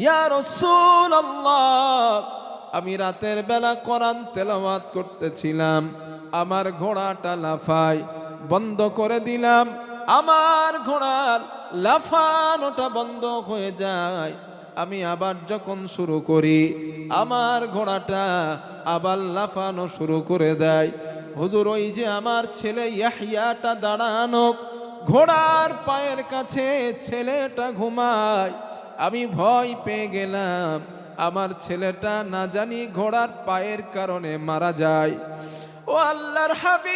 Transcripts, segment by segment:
ইয়া রাসূলুল্লাহ, আমি রাতের বেলা কোরআন তেলাওয়াত করতেছিলাম, আমার ঘোড়াটা লাফায়, বন্ধ করে দিলাম, আমার ঘোড়ার লাফানোটা বন্ধ হয়ে যায়। আমি আবার যখন শুরু করি, আমার ঘোড়াটা আবার লাফানো শুরু করে দেয়। হুজুর, ওই যে আমার ছেলে ইয়াহইয়াটা দাঁড়ানো ঘোড়ার পায়ের কাছে, ছেলেটা ঘুমায়। আমি ভয় পেয়ে গেলাম, আমার ছেলেটা না জানি ঘোড়ার পায়ের কারণে মারা যায়। ও আল্লাহর হাবিব,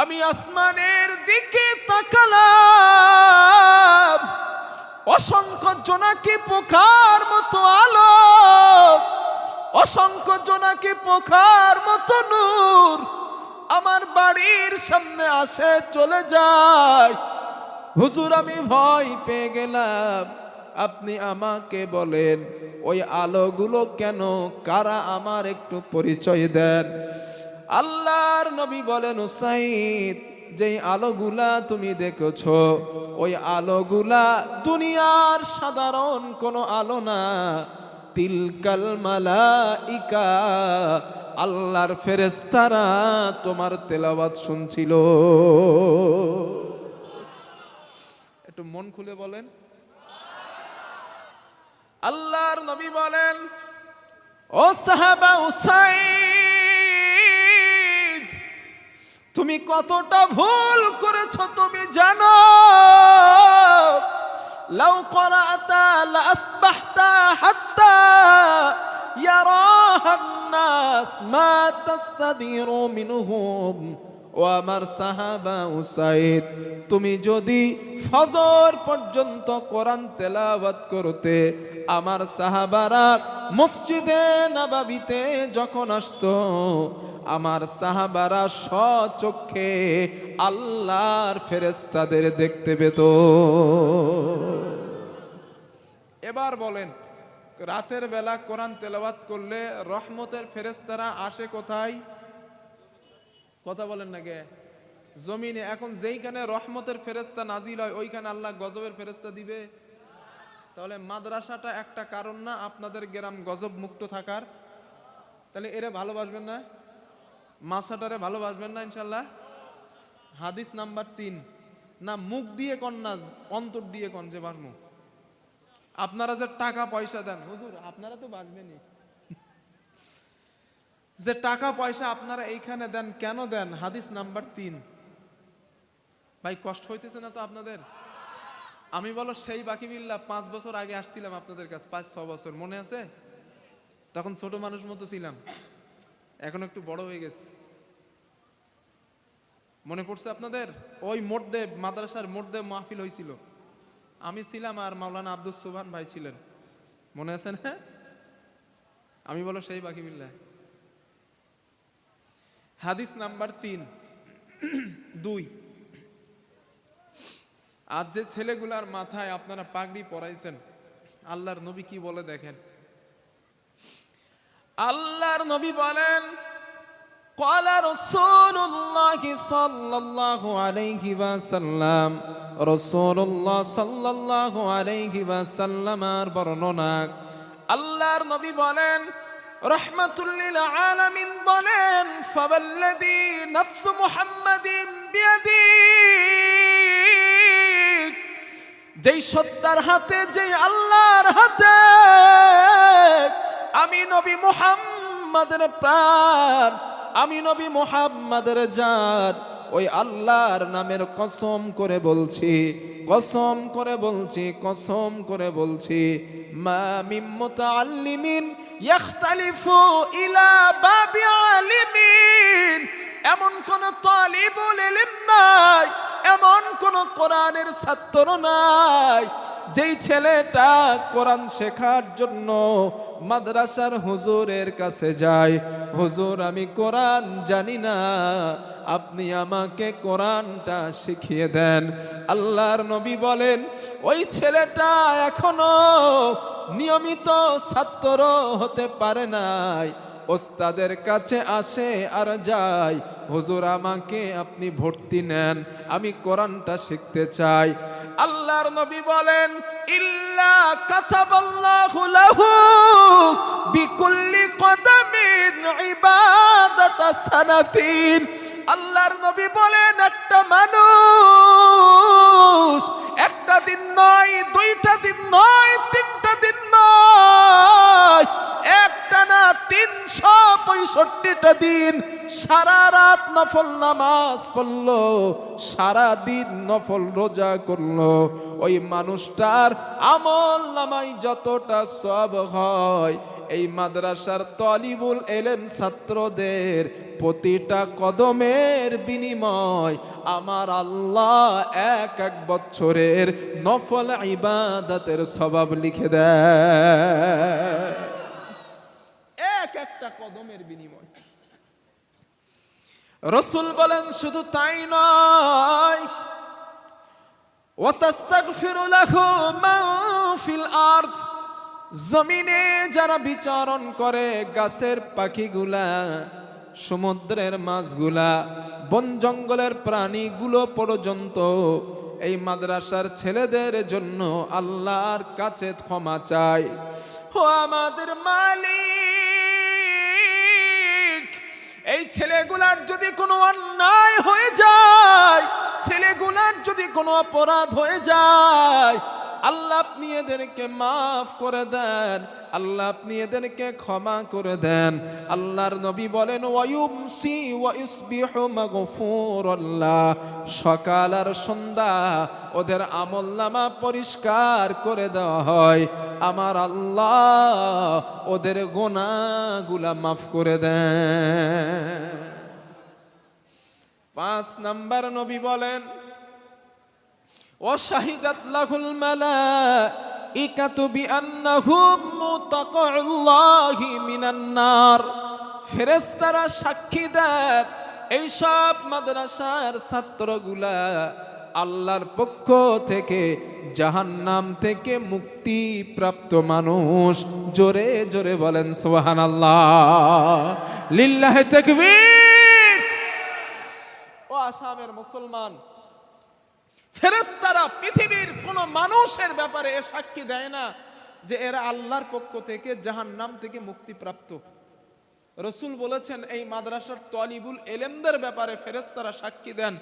আমি আসমানের দিকে তাকালাম, অসংখ্য জোনাকি পোকার মতো আলো, অসংখ্য জোনাকি পোকার মতো নূর আমার বাড়ির সামনে আসে, চলে যায়। হুজুর, আমি ভয় পেয়ে গেলাম, আপনি আমাকে বলেন ওই আলোগুলো কেন, কারা, আমার একটু পরিচয় দেন। আল্লাহর নবী বলেন, উসাইদ, যেই আলোগুলা তুমি দেখেছো, ওই আলোগুলা দুনিয়ার সাধারণ কোনো আলো না। তিলকাল মালাইকা, আল্লাহর ফেরেশতারা তোমার তেলাওয়াত শুনছিল। একটু মন খুলে বলেন। আল্লাহর নবী বলেন, ও সাহাবা উসাইদ, তুমি কতটা ভুল করেছো তুমি জানো। লাউ ক্বরাআতা লা আসবাহতা হাত্তা ইয়ারাহান নাস মা তাস্তাদিরু মিনহুম। ও আমার সাহাবা উসাইদ, তুমি যদি ফজর পর্যন্ত কোরআন তেলাওয়াত করতে, আমার সাহাবারা মসজিদে নববীতে যখন আসতো, আমার সাহাবারা স্বচক্ষে আল্লাহর ফেরেশতাদের দেখতে পেত। এবার বলেন, রাতের বেলা কোরআন তেলাওয়াত করলে রহমতের ফেরেশতারা আসে কোথায়? কথা বলেন না গে? জমিনে। এখন যেইখানে রহমতের ফেরেশতা নাজিল হয়, ওইখানে আল্লাহ গজবের ফেরেশতা দিবে? তাহলে মাদ্রাসাটা একটা কারণ না আপনাদের গ্রাম গজব মুক্ত থাকার? তাহলে এরে ভালোবাসবেন না? মাসাটারে ভালোবাসবেন না ইনশাল্লাহ? হাদিস নাম্বার 3, না মুখ দিয়ে কন না অন্তর দিয়ে কন যে বাসমু। আপনারা যে টাকা পয়সা দেন, হুজুর আপনারা তো বাসবেনই, যে টাকা পয়সা আপনারা এইখানে দেন, কেন দেন? হাদিস নাম্বার 3। ভাই কষ্ট হইতেছে না তো আপনাদের? আমি বলো সেই বাকি বিল্লাহ 5 বছর আগে আসছিলাম আপনাদের কাছে, 5-6 বছর মনে আছে? তখন ছোট মানুষ মতো ছিলাম, এখন একটু বড় হয়ে গেছে। মনে পড়ছে আপনাদের? ওই মোটদে মাদ্রাসার মোটদে মাহফিল হয়েছিল, আমি ছিলাম আর মাওলানা আব্দুল সুবহান ভাই ছিলেন, মনে আছে না? আমি বলো সেই বাকি বিল্লাহ। হাদিস নাম্বার 2। আজ যে ছেলেগুলার মাথায় আপনারা পাগড়ি পরাইছেন, আল্লাহর নবী কি বলে দেখেন। আল্লাহর নবী বলেন, ক্বালা রাসূলুল্লাহ সাল্লাল্লাহু আলাইহি ওয়াসাল্লাম, রাসূলুল্লাহ সাল্লাল্লাহু আলাইহি ওয়াসাল্লামের বর্ণনা। আল্লাহর নবী বলেন, রাহমাতুল লিল আলামিন বলেন, ফাওয়াল্লাযী নাফসু মুহাম্মাদিন বিয়াদিক, যেই সত্তার হাতে, যেই আল্লাহর হাতে আমি নবী মুহাম্মাদের প্রাণ, আমি নবী মুহাম্মাদের জান, ওই আল্লাহর নামের কসম করে বলছি, কসম করে বলছি, কসম করে বলছি, মা মিন মুতাআল্লিমিন ইখতালিফু ইলা বাবি আলিমিন, এমন কোন তালিবুল ইলম নাই, এমন কোন কোরআনের ছাত্র নাই যেই ছেলেটা কোরআন শেখার জন্য মাদ্রাসার হুজুরের কাছে যায়, হুজুর আমি কোরআন জানি না, আপনি আমাকে কোরআনটা শিখিয়ে দেন। আল্লাহর নবী বলেন, ওই ছেলেটা এখনো নিয়মিত ছাত্র হতে পারে নাই, ওস্তাদের কাছে আসে আর যায়, হুজুর আমাকে আপনি ভর্তি নেন, আমি কোরআনটা শিখতে চাই। আল্লাহ আল্লাহর নবী বলেন ইল্লা কাতাবাল্লাহু লাহু বিকুল্লি কদামিন ইবাদাতা সানাতিন। আল্লাহর নবী বলেন একটা মানুষ একটা দিন নয়, দুইটা দিন নয়, তিনটা দিন নয়, একটা না 365টা দিন সারা রাত নফল নামাজ পড়লো, সারা দিন নফল রোজা করলো, ওই মানুষটার আমল নামায় যতটা সওয়াব হয় এই মাদ্রাসার তালিবুল ইলম ছাত্রদের প্রতিটা কদমের বিনিময় আমার আল্লাহ এক এক বছরের নফল ইবাদতের সওয়াব লিখে দেয়, এক একটা কদমের বিনিময়। রাসূল বলেন শুধু তাই নয়, ওয়াতাস্তাগফিরু লাহু মান ফিল আরদ, জমিনে যারা বিচরণ করে, গাছের পাখিগুলা, সমুদ্রের মাছগুলা, বন জঙ্গলের প্রাণীগুলো পর্যন্ত এই মাদ্রাসার ছেলেদের জন্য আল্লাহর কাছে ক্ষমা চায়। ও আমাদের মালিক, এই ছেলেগুলার যদি কোনো অন্যায় হয়ে যায়, ছেলেগুলার যদি কোনো অপরাধ হয়ে যায়, আল্লাহ আপনি এদেরকে মাফ করে দেন, আল্লাহ আপনি এদেরকে ক্ষমা করে দেন। আল্লাহর নবী বলেন ওয়ায়ুমসি ওয়া ইসবিহু মাগফুরাল্লাহ, সকাল আর সন্ধ্যা ওদের আমলনামা পরিষ্কার করে দেওয়া হয়, আমার আল্লাহ ওদের গুনাহগুলা মাফ করে দেন। 5 নাম্বার নবী বলেন وشهدت له الملائكة بأنه متقع الله من النار, ফেরেশতারা সাক্ষী দেন এই সব মাদ্রাসার ছাত্রগুলা আল্লাহর পক্ষ থেকে জাহান্নাম থেকে মুক্তি প্রাপ্ত মানুষ। জোরে জোরে বলেন সুবহানাল্লাহ, লিল্লাহি তাকবীর। ও আসামের মুসলমান, ফেরেশতারা পৃথিবীর কোন মানুষের ব্যাপারে এ সাক্ষী দেয় না যে এরা আল্লাহর পক্ষ থেকে জাহান্নাম থেকে মুক্তি প্রাপ্ত। রাসূল বলেছেন এই মাদ্রাসার তালিবুল ইলমদের ব্যাপারে ফেরেশতারা সাক্ষী দেন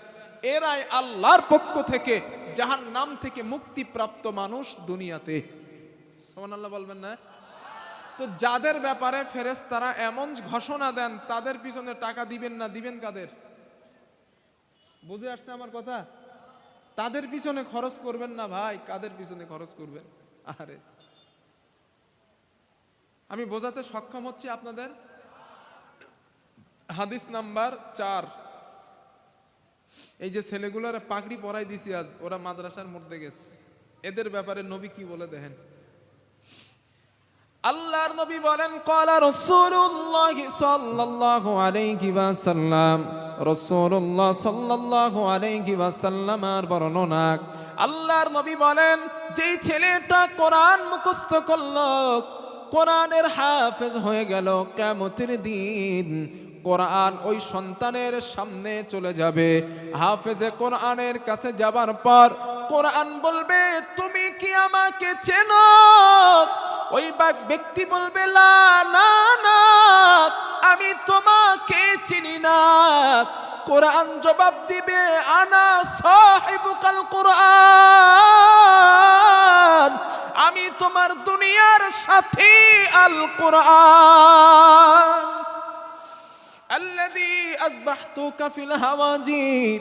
এরাই আল্লাহর পক্ষ থেকে জাহান্নাম থেকে মুক্তি প্রাপ্ত মানুষ দুনিয়াতে। সুবহানাল্লাহ বলবেন না? তো যাদের ব্যাপারে ফেরেশতারা এমন ঘোষণা দেন তাদের পিছনে টাকা দিবেন না, দিবেন কাদের? বুঝে আসছে আমার কথা? তাদের পিছনে খরচ করবেন না ভাই, কাদের পিছনে খরচ করবেন? আরে আমি বোঝাতে সক্ষম হচ্ছি আপনাদের। হাদিস নাম্বার 4, এই যে ছেলেগুলোর পাগড়ি পরাই দিছি আজ, ওরা মাদ্রাসার মধ্যে গেছে, এদের ব্যাপারে নবী কি বলে দেখেন। আল্লাহর নবী বলেন ক্বালা রাসূলুল্লাহ সাল্লাল্লাহু আলাইহি ওয়াসাল্লাম, রাসূলুল্লাহ সাল্লাল্লাহু আলাইহি ওয়াসাল্লামের বর্ণনা, আল্লাহর নবী বলেন যেই ছেলেটা কোরআন মুখস্থ করলো, কোরআনের হাফেজ হয়ে গেল, কিয়ামতের দিন কোরআন ওই সন্তানের সামনে চলে যাবে। হাফেজে কোরআনের কাছে যাবার পর কোরআন বলবে তুমি কি আমাকে চেনো? ওই ব্যক্তি বলবে না না না, আমি তোমাকে চিনি না। কোরআন জবাব দিবে আনা সাহিবুকাল কোরআন, আমি তোমার দুনিয়ার সাথী আল কোরআন আল্লাযী আসবাহতুকা ফিল হাওয়াজির।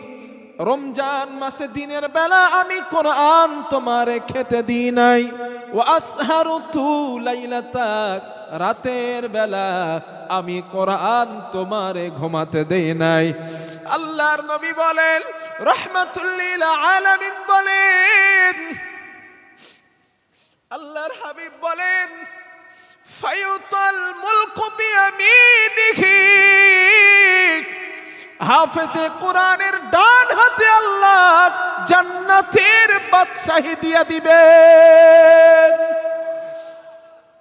রমজান মাসে দিনের বেলা আমি কোরআন তোমারে খেতে দিই নাই, ওয়া আসহারতু লাইলাতাক, রাতের বেলা আমি কোরআন তোমারে ঘুমাতে দেই নাই। আল্লাহর নবী বলেন, রাহমাতুল লিল আলামিন বলেন, আল্লাহর হাবিব বলেন ফায়ুতাল মুলকু বিয়ামিনিহি, হাফেজে কোরআনের ডান হাতে আল্লাহ জান্নাতের বাদশাহী দিয়া দিবে,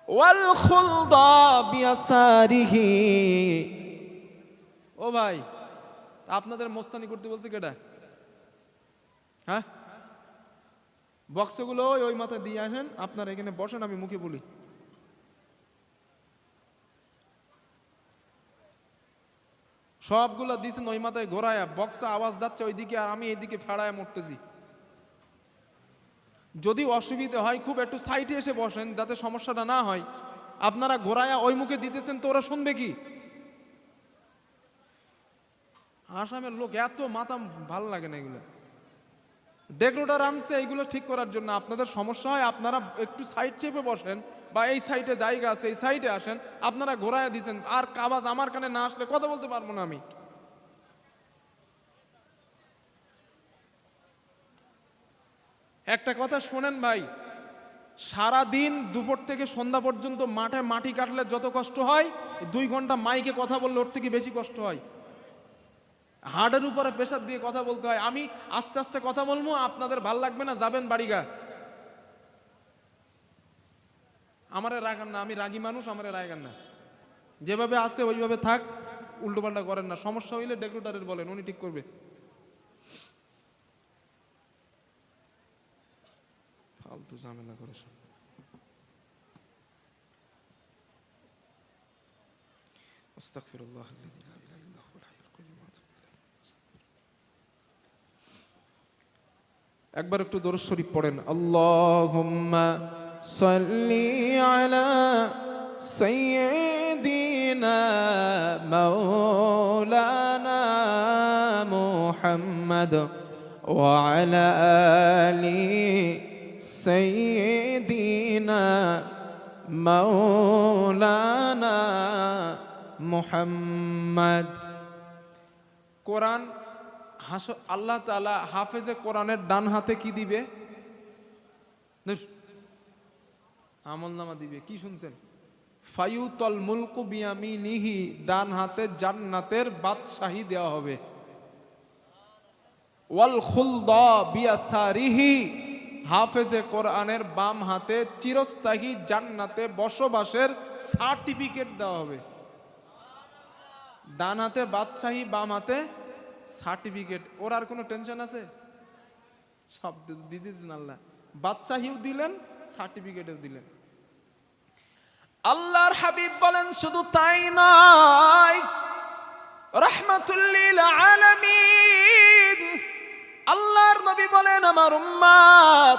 ওয়াল খুলদা বিয়াসারিহি। ও ভাই, আপনাদের মোস্তানি করতে বলছে কেডা? হ্যাঁ বক্সগুলো ওই মাথায় দিয়ে আসেন, আপনারা এখানে বসেন, আমি মুখে বলি। সবগুলা দিছেন ওই মাথায় ঘোরায়, বক্সে আওয়াজ যাচ্ছে ওইদিকে, আর আমি এইদিকে ফেড়ায় মরতেছি। যদি অসুবিধা হয় খুব একটু সাইডে এসে বসেন, যাতে সমস্যাটা না হয়। আপনারা ঘোরায়া ওই মুখে দিতেছেন তো ওরা শুনবে কি? আসামের লোক এত মাথা ভালো লাগে না এগুলো। ডেকলোটার আনছে এইগুলো ঠিক করার জন্য। আপনাদের সমস্যা হয় আপনারা একটু সাইড চেপে বসেন, বা এই সাইডে জায়গা আছে এই সাইডে আসেন। আপনারা ঘোরায় দিচ্ছেন, আর আওয়াজ আমার কানে না আসলে কথা বলতে পারবো না আমি। একটা কথা শোনেন ভাই, সারা দিন দুপুর থেকে সন্ধ্যা পর্যন্ত মাঠে মাটি কাটলে যত কষ্ট হয়, 2 ঘন্টা মাইকে কথা বললে ওর থেকে বেশি কষ্ট হয়। হার্টের উপরে প্রেসার দিয়ে কথা বলতে হয়। আমি আস্তে আস্তে কথা বলবো, আপনাদের ভাল লাগবে না, যাবেন বাড়িগা। আমারে রাগান না, আমি রাগী মানুষ, আমারে রাগান না। যেভাবে আছে ওইভাবে থাক, উল্টোপাল্টা করেন না। সমস্যা হইলে ডেকোরেটরের বলেন, উনি ঠিক করবে। ফালতু ঝামেলা করে সব। আস্তাগফিরুল্লাহ আল্লাযী লা ইলাহা ইল্লা হুয়াল হাইয়ুল কাইয়্যুম। একবার একটু দরুদ শরীফ পড়েন। আল্লাহুম্মা সাল্লি আলা সাইয়্যিদিনা মাওলানা মুহাম্মদ ওয়া আলা আলি সাইয়্যিদিনা মাওলানা মুহাম্মদ। কোরআন আল্লাহ তাআলা হাফেজে কোরআনের ডান হাতে কি দিবে? আমলনামা দিবে। কি শুনছেন? ফায়ুতল মুলকু বিয়ামিনিহি, ডান হাতে জান্নাতের বাদশাহী দেওয়া হবে। ওয়াল খুলদা বিয়াসারিহি, হাফেজে কোরআনের বাম হাতে চিরস্থায়ী জান্নাতে বসবাসের সার্টিফিকেট দেওয়া হবে। ডান হাতে বাদশাহী, বাম হাতে সার্টিফিকেট। ওর আর কোনো টেনশন আছে? সব দিদিছেন আল্লাহ, বাদশাহীও দিলেন, সার্টিফিকেটও দিলেন। আল্লাহর হাবিব বলেন শুধু তাই নয়, রাহমাতুল লিল আলামিন। আল্লাহর নবী বলেন আমার উম্মত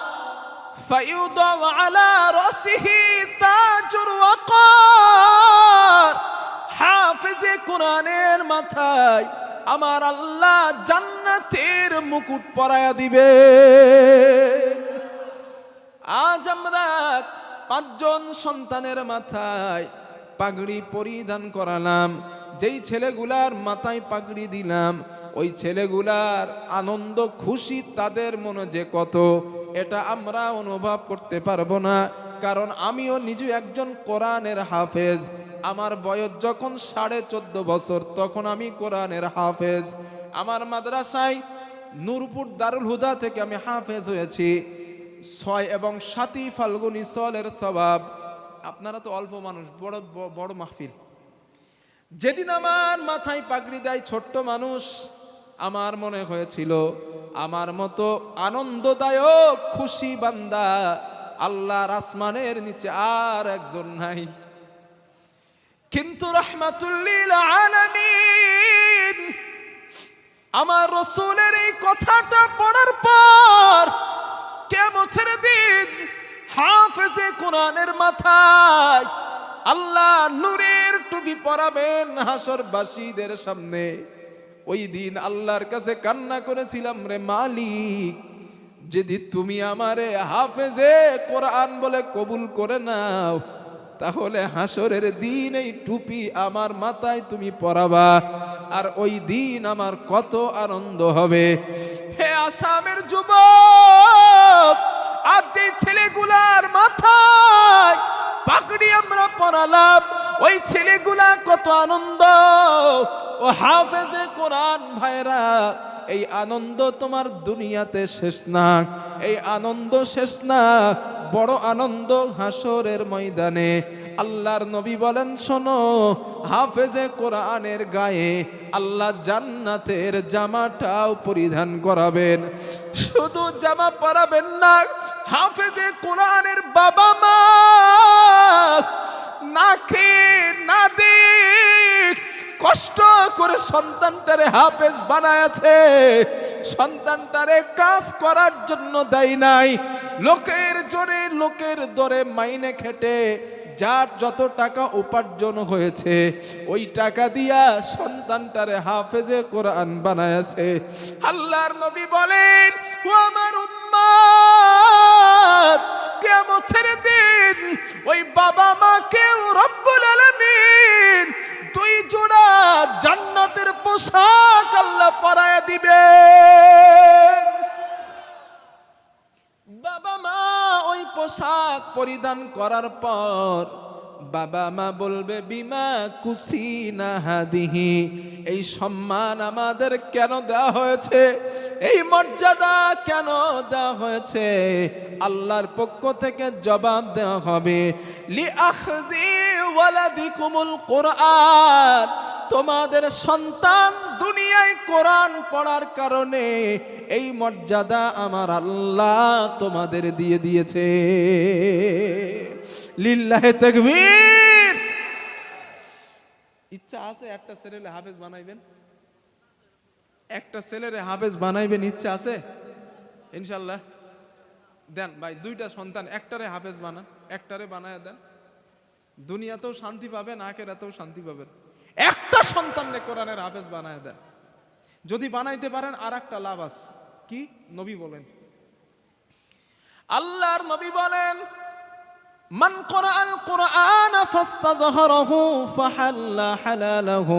ফায়ুদাউ আলা রাসিহি তাজুর ওয়াকার, হাফেজে কোরআনের মাথায় আমার আল্লাহ জান্নাতের মুকুট পরায়া দিবে। আজ আমরা 5 জন সন্তানের মাথায় পাগড়ি পরিধান করালাম। যেই ছেলেগুলার মাথায় পাগড়ি দিলাম, ওই ছেলেগুলার আনন্দ খুশি তাদের মনে যে কত, এটা আমরা অনুভব করতে পারবো না। কারণ আমিও নিজে একজন কোরআনের হাফেজ। আমার বয়স যখন 14.5 বছর, তখন আমি কোরআনের হাফেজ। আমার মাদ্রাসায় নূরপুর দারুল হুদা থেকে আমি হাফেজ হয়েছি। 6 এবং 7 ফাল্গুনী সলের সওয়াব। আপনারা তো অল্প মানুষ, বড় বড় মাহফিল। যেদিন আমার মাথায় পাগড়ি দেয় ছোট্ট মানুষ, আমার মনে হয়েছিল আমার মতো আনন্দদায়ক খুশি বান্দা আল্লাহর আসমানের নিচে আর একজন নাই। কিন্তু রাহমাতুল লিল আলামিন, আমার রাসূলের এই কথাটা পড়ার পর কিয়ামতের দিন হাফেজে কোরআনের মাথায় আল্লাহ নূরের টুপি পরাবেন হাসরবাসীদের সামনে। ওই দিন আল্লাহর কাছে কান্না করেছিলাম, রে মালিক, যদি তুমি আমারে হাফেজে কোরআন বলে কবুল করে নাও, তাহলে হাসরের দিন এই টুপি আমার মাথায় তুমি পরাবা, আর ওই দিন আমার কত আনন্দ হবে। হে আসামের যুবক, আজ যে ছেলেগুলার মাথায় পাগড়ি আমরা পরালাম, ওই ছেলেগুলা কত আনন্দ। ও হাফেজে কোরআন ভাইরা, এই আনন্দ তোমার দুনিয়াতে শেষ না, এই আনন্দ শেষ না, বড় আনন্দ হাসরের ময়দানে। আল্লাহর নবী বলেন, শোনো, হাফেজে কোরআনের গায়ে আল্লাহ জান্নাতের জামাটাও পরিধান করাবেন। শুধু জামা পরাবেন না, হাফেজে কোরআনের বাবা মা না খেয়ে না দেখ কষ্ট করে সন্তানটারে হাফেজ বানায়াছে, সন্তানটারে কাজ করার জন্য দেয় নাই, লোকের জোরে লোকের দরে মাইনে খেটে যার যত টাকা উপার্জন হয়েছে ওই টাকা দিয়া সন্তানটারে হাফেজে কোরআন বানায়াছে। আল্লাহর নবী বলেন, ও আমার উম্মত, কিয়ামতের দিন ওই বাবা মাকেও রব্বুল আলামিন 2 জোড়া জান্নাতের পোশাক আল্লাহ পরায়া দিবে। বাবা মা ওই পোশাক পরিধান করার পর বাবা মা বলবে, বিমা কুসিনা হাদিহি, এই সম্মান আমাদের কেন দেওয়া হয়েছে, এই মর্যাদা কেন দেওয়া হয়েছে? আল্লাহর পক্ষ থেকে জবাব দেওয়া হবে, লি আখযি ওয়ালাদিকুমুল কোরআন, তোমাদের সন্তান দুনিয়ায় কোরআন পড়ার কারণে এই মর্যাদা আমার আল্লাহ তোমাদের দিয়ে দিয়েছে। লিল্লাহি তাকবীর। ইচ্ছা আছে একটা ছেলেরে হাফেজ বানাইবেন? একটা ছেলেরে হাফেজ বানাইবেন, ইচ্ছা আছে? ইনশাআল্লাহ দেন ভাই, 2টা সন্তান, একটারে হাফেজ বানান, একটারে বানায় দেন, দুনিয়াতেও শান্তি পাবেন, আখিরাতেও শান্তি পাবেন। একটা সন্তানরে কোরআনের হাফেজ বানায় দেন। যদি বানাইতে পারেন আর একটা লাভ আছে, কি? নবী বলেন, আল্লাহর নবী বলেন, মান ক্বরাআল কুরআন ফাস্তাযহারাহু ফাহাল্লা হালালাহু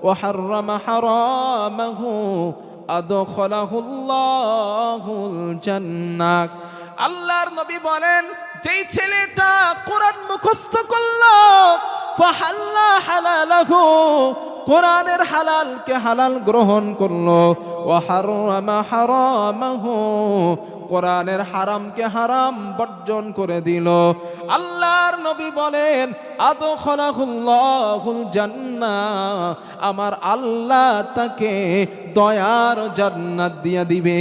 ওয়া হাররামা হারামাহু আদখালাহুল্লাহুল জান্নাহ। আল্লাহর নবী বলেন, যেই ছেলেটা কোরআন মুখস্থ করলো, ফাহাল্লা হালালাহু, কোরআনের হালালকে হালাল গ্রহণ করলো, ওয়া হাররামা হারামাহু, কোরআনের হারামকে হারাম বর্জন করে দিল, আল্লাহর নবী বলেন, আদখালাহুল্লাহুল জান্নাহ, আমার আল্লাহ তাকে দয়ার জান্নাত দিয়ে দিবে।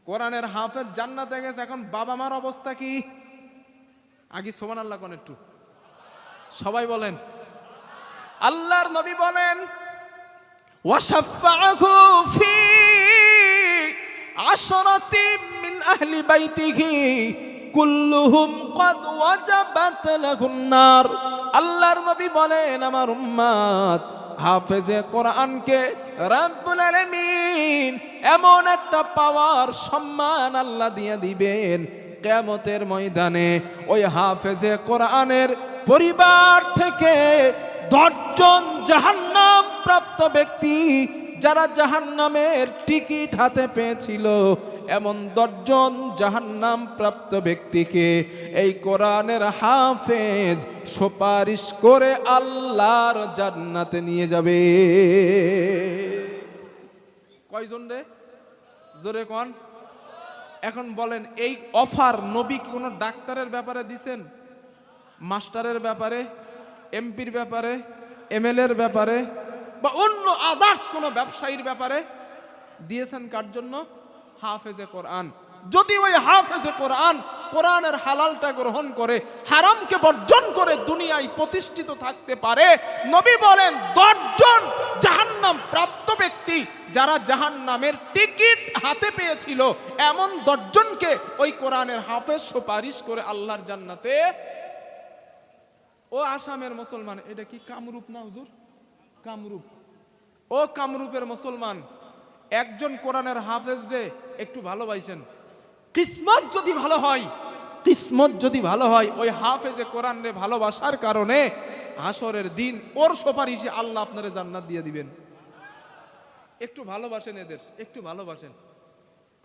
কোরআনের হাফেজ জান্নাতে গেছে, এখন বাবা মার অবস্থা কি? আগে সুবহানাল্লাহ কোন একটু সবাই বলেন। আল্লাহর নবী বলেন, ওয়াশাফাআহু ফি আশরাতি মিন আহলি বাইতিহি কুল্লুহুম ক্বাদ ওয়াজাবাত লাহুন নার। আল্লাহর নবী বলেন, আমার উম্মত হাফেজে কোরআনকে রব্বুল আলামিন এমন একটা পাওয়ার সম্মান আল্লাহ দিয়ে দিবেন, কিয়ামতের ময়দানে ওই হাফেজে কোরআনের পরিবার থেকে 10 জন জাহান্নাম প্রাপ্ত ব্যক্তি, যারা জাহান্নামের টিকিট হাতে পেয়েছিল, এমন 10 জন জাহান্নাম প্রাপ্ত ব্যক্তিকে এই কোরআনের হাফেজ সুপারিশ করে আল্লাহর জান্নাতে নিয়ে যাবে। কয়জন রে? জোরে কোন। এখন বলেন, এই অফার নবী কি কোনো ডাক্তারের ব্যাপারে দিছেন, মাস্টারের ব্যাপারে, এমপির ব্যাপারে, এমএলএর ব্যাপারে, বা অন্য আদার্স কোনো ব্যবসায়ীর ব্যাপারে দিয়েছেন? কার জন্য? হাফেজে কোরআন। যদি ওই হাফেজে কোরআন কোরআনের হালালটা গ্রহণ করে হারামকে বর্জন করে দুনিয়ায় প্রতিষ্ঠিত থাকতে পারে, নবী বলেন 10 জন জাহান্নাম প্রাপ্ত ব্যক্তি, যারা জাহান্নামের টিকিট হাতে পেয়েছিল, এমন 10 জনকে ওই কোরআনের হাফেজ সুপারিশ করে আল্লাহর জান্নাতে। ও আসামের মুসলমান, এটা কি কামরূপ না হুজুর? কামরূপ। ও কামরূপের মুসলমান, একজন কোরআনের হাফেজ রে একটু ভালোবাসেন। কিসমত যদি ভালো হয়, কিসমত যদি ভালো হয়, ওই হাফেজে কোরআন রে ভালোবাসার কারণে হাসরের দিন ওর সুপারিশে আল্লাহ আপনারে জান্নাত দিয়ে দিবেন। একটু ভালোবাসেন এদের, একটু ভালোবাসেন।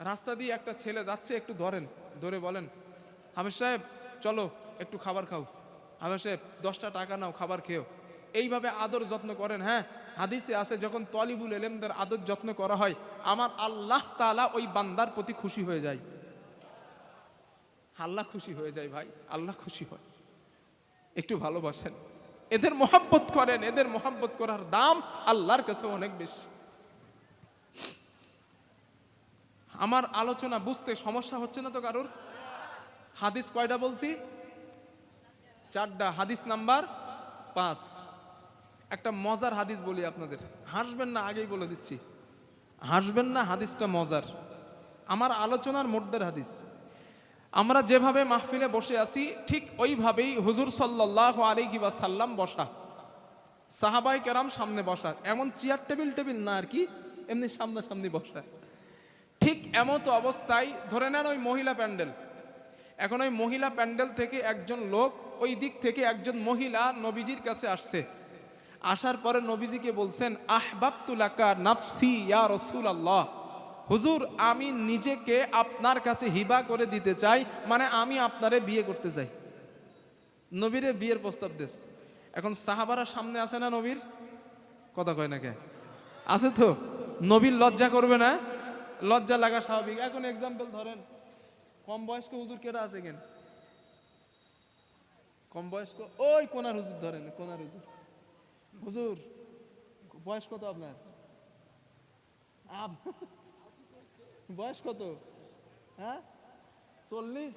রাস্তা দিয়ে একটা ছেলে যাচ্ছে, একটু ধরেন, ধরে বলেন, হাফেজ সাহেব চলো একটু খাবার খাও, হাফেজ সাহেব 10টা টাকা নাও, খাবার খেও। এইভাবে আদর যত্ন করেন। হ্যাঁ, হাদিসে আছে, যখন তলিবুল ইলমদের আদর যত্ন করা হয়, আমার আল্লাহ তাআলা ওই বান্দার প্রতি খুশি হয়ে যায়। আল্লাহ খুশি হয়ে যায় ভাই, আল্লাহ খুশি হয়। একটু ভালোবাসেন, এদের মোহাব্বত করেন, এদের মোহাব্বত করার দাম আল্লাহর কাছে অনেক বেশি। আমার আলোচনা বুঝতে সমস্যা হচ্ছে না তো কারোর? হাদিস কয়টা বলছি? 4টা। হাদিস নাম্বার 5। একটা মজার হাদিস বলি আপনাদের, হাসবেন না, আগেই বলে দিচ্ছি, হাসবেন না, হাদিসটা মজার। আমার আলোচনার মধ্যের হাদিস। আমরা যেভাবে মাহফিলে বসে আছি ঠিক ওইভাবেই হুজুর সাল্লাল্লাহু আলাইহি ওয়াসাল্লাম বসা, সাহাবাই কেরাম সামনে বসা, এমন চেয়ার টেবিল না আর কি, এমনি সামনাসামনি বসা। ঠিক এমত অবস্থায় ধরে নেন ওই মহিলা প্যান্ডেল, এখন ওই মহিলা প্যান্ডেল থেকে একজন লোক, ওই দিক থেকে একজন মহিলা নবীজির কাছে আসছে। আসার পরে নবীজিকে বলছেন, আহবাবতু লাকা নাফসি ইয়া রাসূলুল্লাহ, হুজুর আমি নিজেকে আপনার কাছে হিবা করে দিতে চাই, মানে আমি আপনারে বিয়ে করতে চাই। নবীরে বিয়ের প্রস্তাব দিস। এখন সাহাবারা সামনে আছে না নবীর, কথা কয় না কে? আছে তো। নবীর লজ্জা করবে না? লজ্জা লাগা স্বাভাবিক। এখন এক্সাম্পল ধরেন, কম বয়স্ক হুজুর কেটা আছে কেন? কম বয়স্ক ওই কোনার হুজুর ধরেন, কোনার হুজুর। হুজুর বয়স কত আপনার? বয়স কত? হ্যাঁ 40?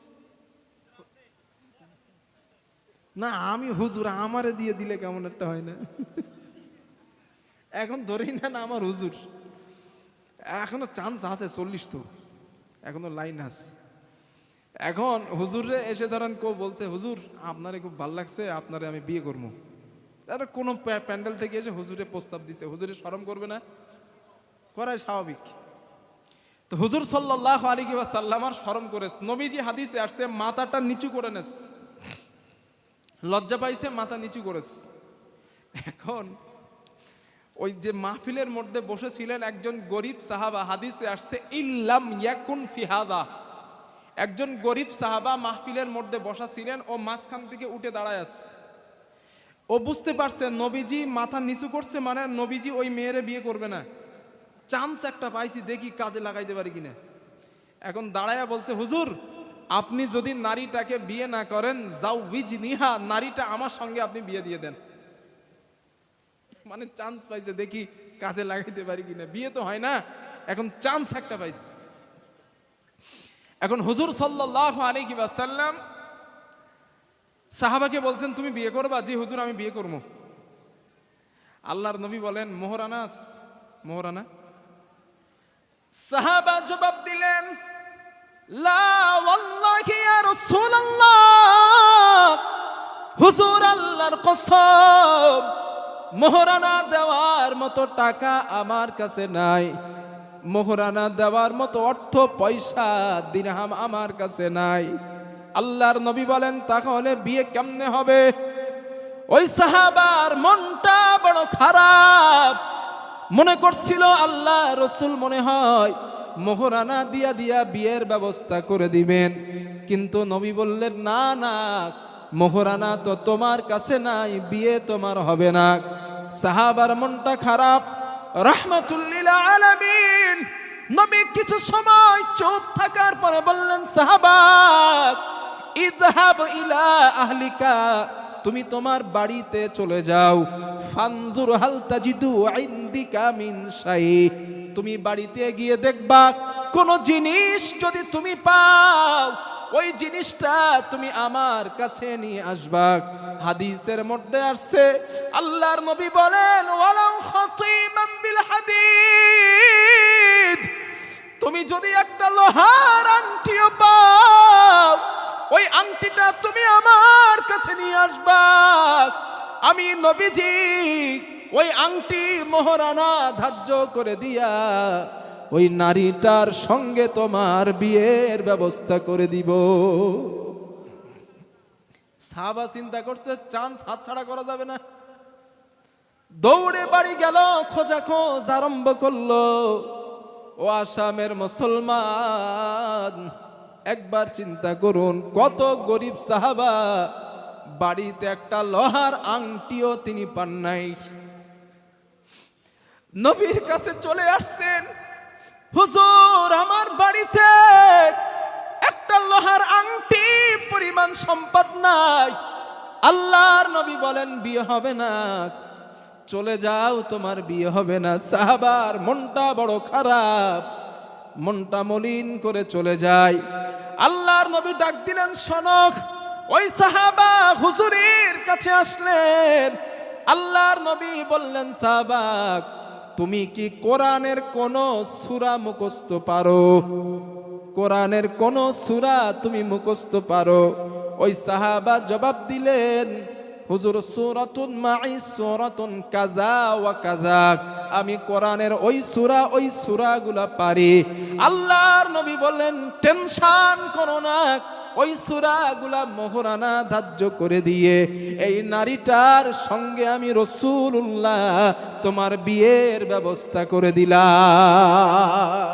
না আমি হুজুর, আমারে দিয়ে দিলে কেমন একটা হয় না? এখন ধরেই না আমার হুজুর, এখনো চান্স আছে 40, তো এখনো লাইন আছে। এখন হুজুরে এসে ধরেন কেউ বলছে, হুজুর আপনারে খুব ভালো লাগছে, আপনারে আমি বিয়ে করবো। তারা কোনো প্যান্ডেল থেকে এসে হুজুরে প্রস্তাব দিছে, হুজুরে শরম করবে না? করাই স্বাভাবিক। তো হুজুর সাল্লাল্লাহু আলাইহি ওয়াসাল্লাম আর শরম করেছে। নবীজি হাদিসে আসছে মাথাটা নিচু করে নেস, লজ্জা পাইছে, মাথা নিচু করেছে। এখন ওই যে মাহফিলের মধ্যে বসেছিলেন একজন গরিব সাহাবা, হাদিসে আসছে ইল্লাম ইয়াকুন ফি হাদা, একজন গরিব সাহাবা মাহফিলের মধ্যে বসা ছিলেন, ও মাঝখান থেকে উঠে দাঁড়ায় আছে। ও বুঝতে পারছে নবীজি মাথা নিচু করছে, মানে নবীজি ওই মেয়েরে বিয়ে করবে না। চান্স একটা পাইছি, দেখি কাজে লাগাইতে পারি কিনা। এখন দাঁড়ায়া বলছে, হুজুর আপনি যদি নারীটাকে বিয়ে না করেন, যাওয়িজনিহা, নারীটা আমার সঙ্গে আপনি বিয়ে দিয়ে দেন। মানে চান্স পাইছে, দেখি কাজে লাগাইতে পারি কিনা। বিয়ে তো হয় না, এখন চান্স একটা পাইছে। এখন হুজুর সাল্লাল্লাহু আলাইহি ওয়াসাল্লাম সাহাবাকে বলছেন, তুমি বিয়ে করবা? জি হুজুর আমি বিয়ে করবো। আল্লাহর নবী বলেন, মোহরানাস, মোহরানা? সাহাবা জবাব দিলেন, লা ওয়াল্লাহি ইয়া রাসূলুল্লাহ, হুজুর আল্লাহর কসম, মোহরানা দেওয়ার মতো টাকা আমার কাছে নাই, মোহরানা দেওয়ার মতো অর্থ পয়সা দিরহাম আমার কাছে নাই। আল্লাহর নবী বলেন, তাহলে বিয়ে কেমনে হবে? ওই সাহাবার মনটা বড় খারাপ, মনে করছিল আল্লাহ রসুল মনে হয় মোহরানা দিয়া দিয়া বিয়ের ব্যবস্থা করে দিবেন। কিন্তু নবী বললেন, না না, মোহরানা তো তোমার কাছে নাই, বিয়ে তোমার হবে না। সাহাবার মনটা খারাপ। রাহমাতুল লিল আলামিন নবী কিছু সময় চুপ থাকার পরে বললেন, সাহাবা ইযহাব ইলা আহলিকা, তুমি তোমার বাড়িতে চলে যাও। ফানজুর হাল তাজিদু ইনদিকা মিন শাই, তুমি বাড়িতে গিয়ে দেখবা কোন জিনিস যদি তুমি পাও, ওই জিনিসটা তুমি আমার কাছে নিয়ে আসবা। হাদিসের মধ্যে আসছে, আল্লাহর নবী বলেন, ওয়ালাউ খাতিমান বিল হাদিদ, তুমি যদি একটা লোহার আংটিও পাও, ওই আংটিটা তুমি আমার কাছে নিয়ে আসবা। আমি নবীজি ওই আংটি মোহরানা ধার্য করে দিয়া ওই নারীটার সঙ্গে তোমার বিয়ের ব্যবস্থা করে দিব। সাহাবা চিন্তা করছে, চান্স হাতছাড়া করা যাবে না। দৌড়ে বাড়ি গেল, খোঁজাখোঁজ আরম্ভ করলো। ও আসামের মুসলমান, একবার চিন্তা করুন, কত গরিব সাহাবা, বাড়িতে একটা লোহার আংটিও তিনি পান নাই। নবীর কাছে চলে আসছেন, হুজুর আমার বাড়িতে একটা লোহার আংটি সম্পদ নাই। আল্লাহর নবী বলেন বিয়ে হবে না, চলে যাও, তোমার বিয়ে হবে না। সাহাবার মনটা বড় খারাপ, মনটা মলিন করে চলে যায়। আল্লাহর নবী ডাক দিলেন, শোনক। ওই সাহাবা হুজুরের কাছে আসলেন। আল্লাহর নবী বললেন, সাহাবা তুমি কি কোরআনের কোন সূরা মুখস্থ পারো? কোরআনের কোন সূরা তুমি মুখস্থ পারো? ওই সাহাবা জবাব দিলেন, হুজুর সূরাতুন মাই সূরাতুন কাযা ওয়া কাযা, আমি কোরআনের ওই সূরাগুলা পারি। আল্লাহর নবী বললেন, টেনশন করো না, ওই সূরাগুলা মোহরানা ধার্য করে দিয়ে এই নারীটার সঙ্গে আমি রাসূলুল্লাহ তোমার বিয়ের ব্যবস্থা করে দিলাম।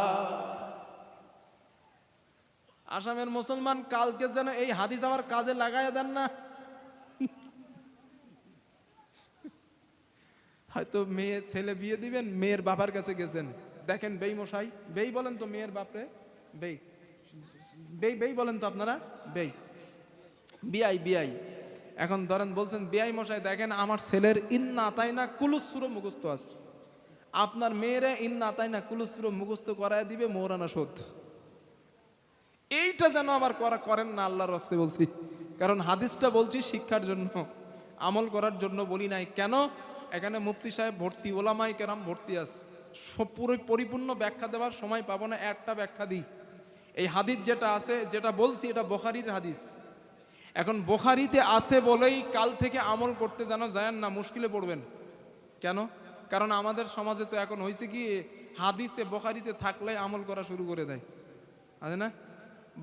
আসামের মুসলমান কালকে যেন এই হাদিস আমার কাজে লাগায় দেন না। হয়তো মেয়ে ছেলে বিয়ে দিবেন, মেয়ের বাবার কাছে গেছেন, দেখেন বেই মশাই, বেই বলেন তো মেয়ের বাপরে, বেই বেই বেই বলেন তো আপনারা, বেই বিআই বিআই। এখন ধরেন বলছেন বিআই মশাই দেখেন আমার ছেলের ইন্না আতাইনা কুলুস সূরা মুখস্থ আছে, আপনার মেয়েরে ইন্না আতাইনা কুলুস সূরা মুখস্থ করায় দিবে মোহরানা শোধ। এইটা যেন আবার করেন না, আল্লাহর রাস্তে বলছি। কারণ হাদিসটা বলছি শিক্ষার জন্য, আমল করার জন্য বলি নাই। কেন? এখানে মুফতি সাহেব ভর্তি, ওলামায়ে কেরাম ভর্তি আছে, পুরো পরিপূর্ণ ব্যাখ্যা দেওয়ার সময় পাবো না, একটা ব্যাখ্যা দিই। এই হাদিস যেটা আছে, যেটা বলছি, এটা বুখারীর হাদিস। এখন বুখারীতে আছে বলেই কাল থেকে আমল করতে যেন যায় না, মুশকিলে পড়বেন। কেন? কারণ আমাদের সমাজে তো এখন হয়েছে কি, হাদিসে বুখারীতে থাকলে আমল করা শুরু করে দেয়, আছে না?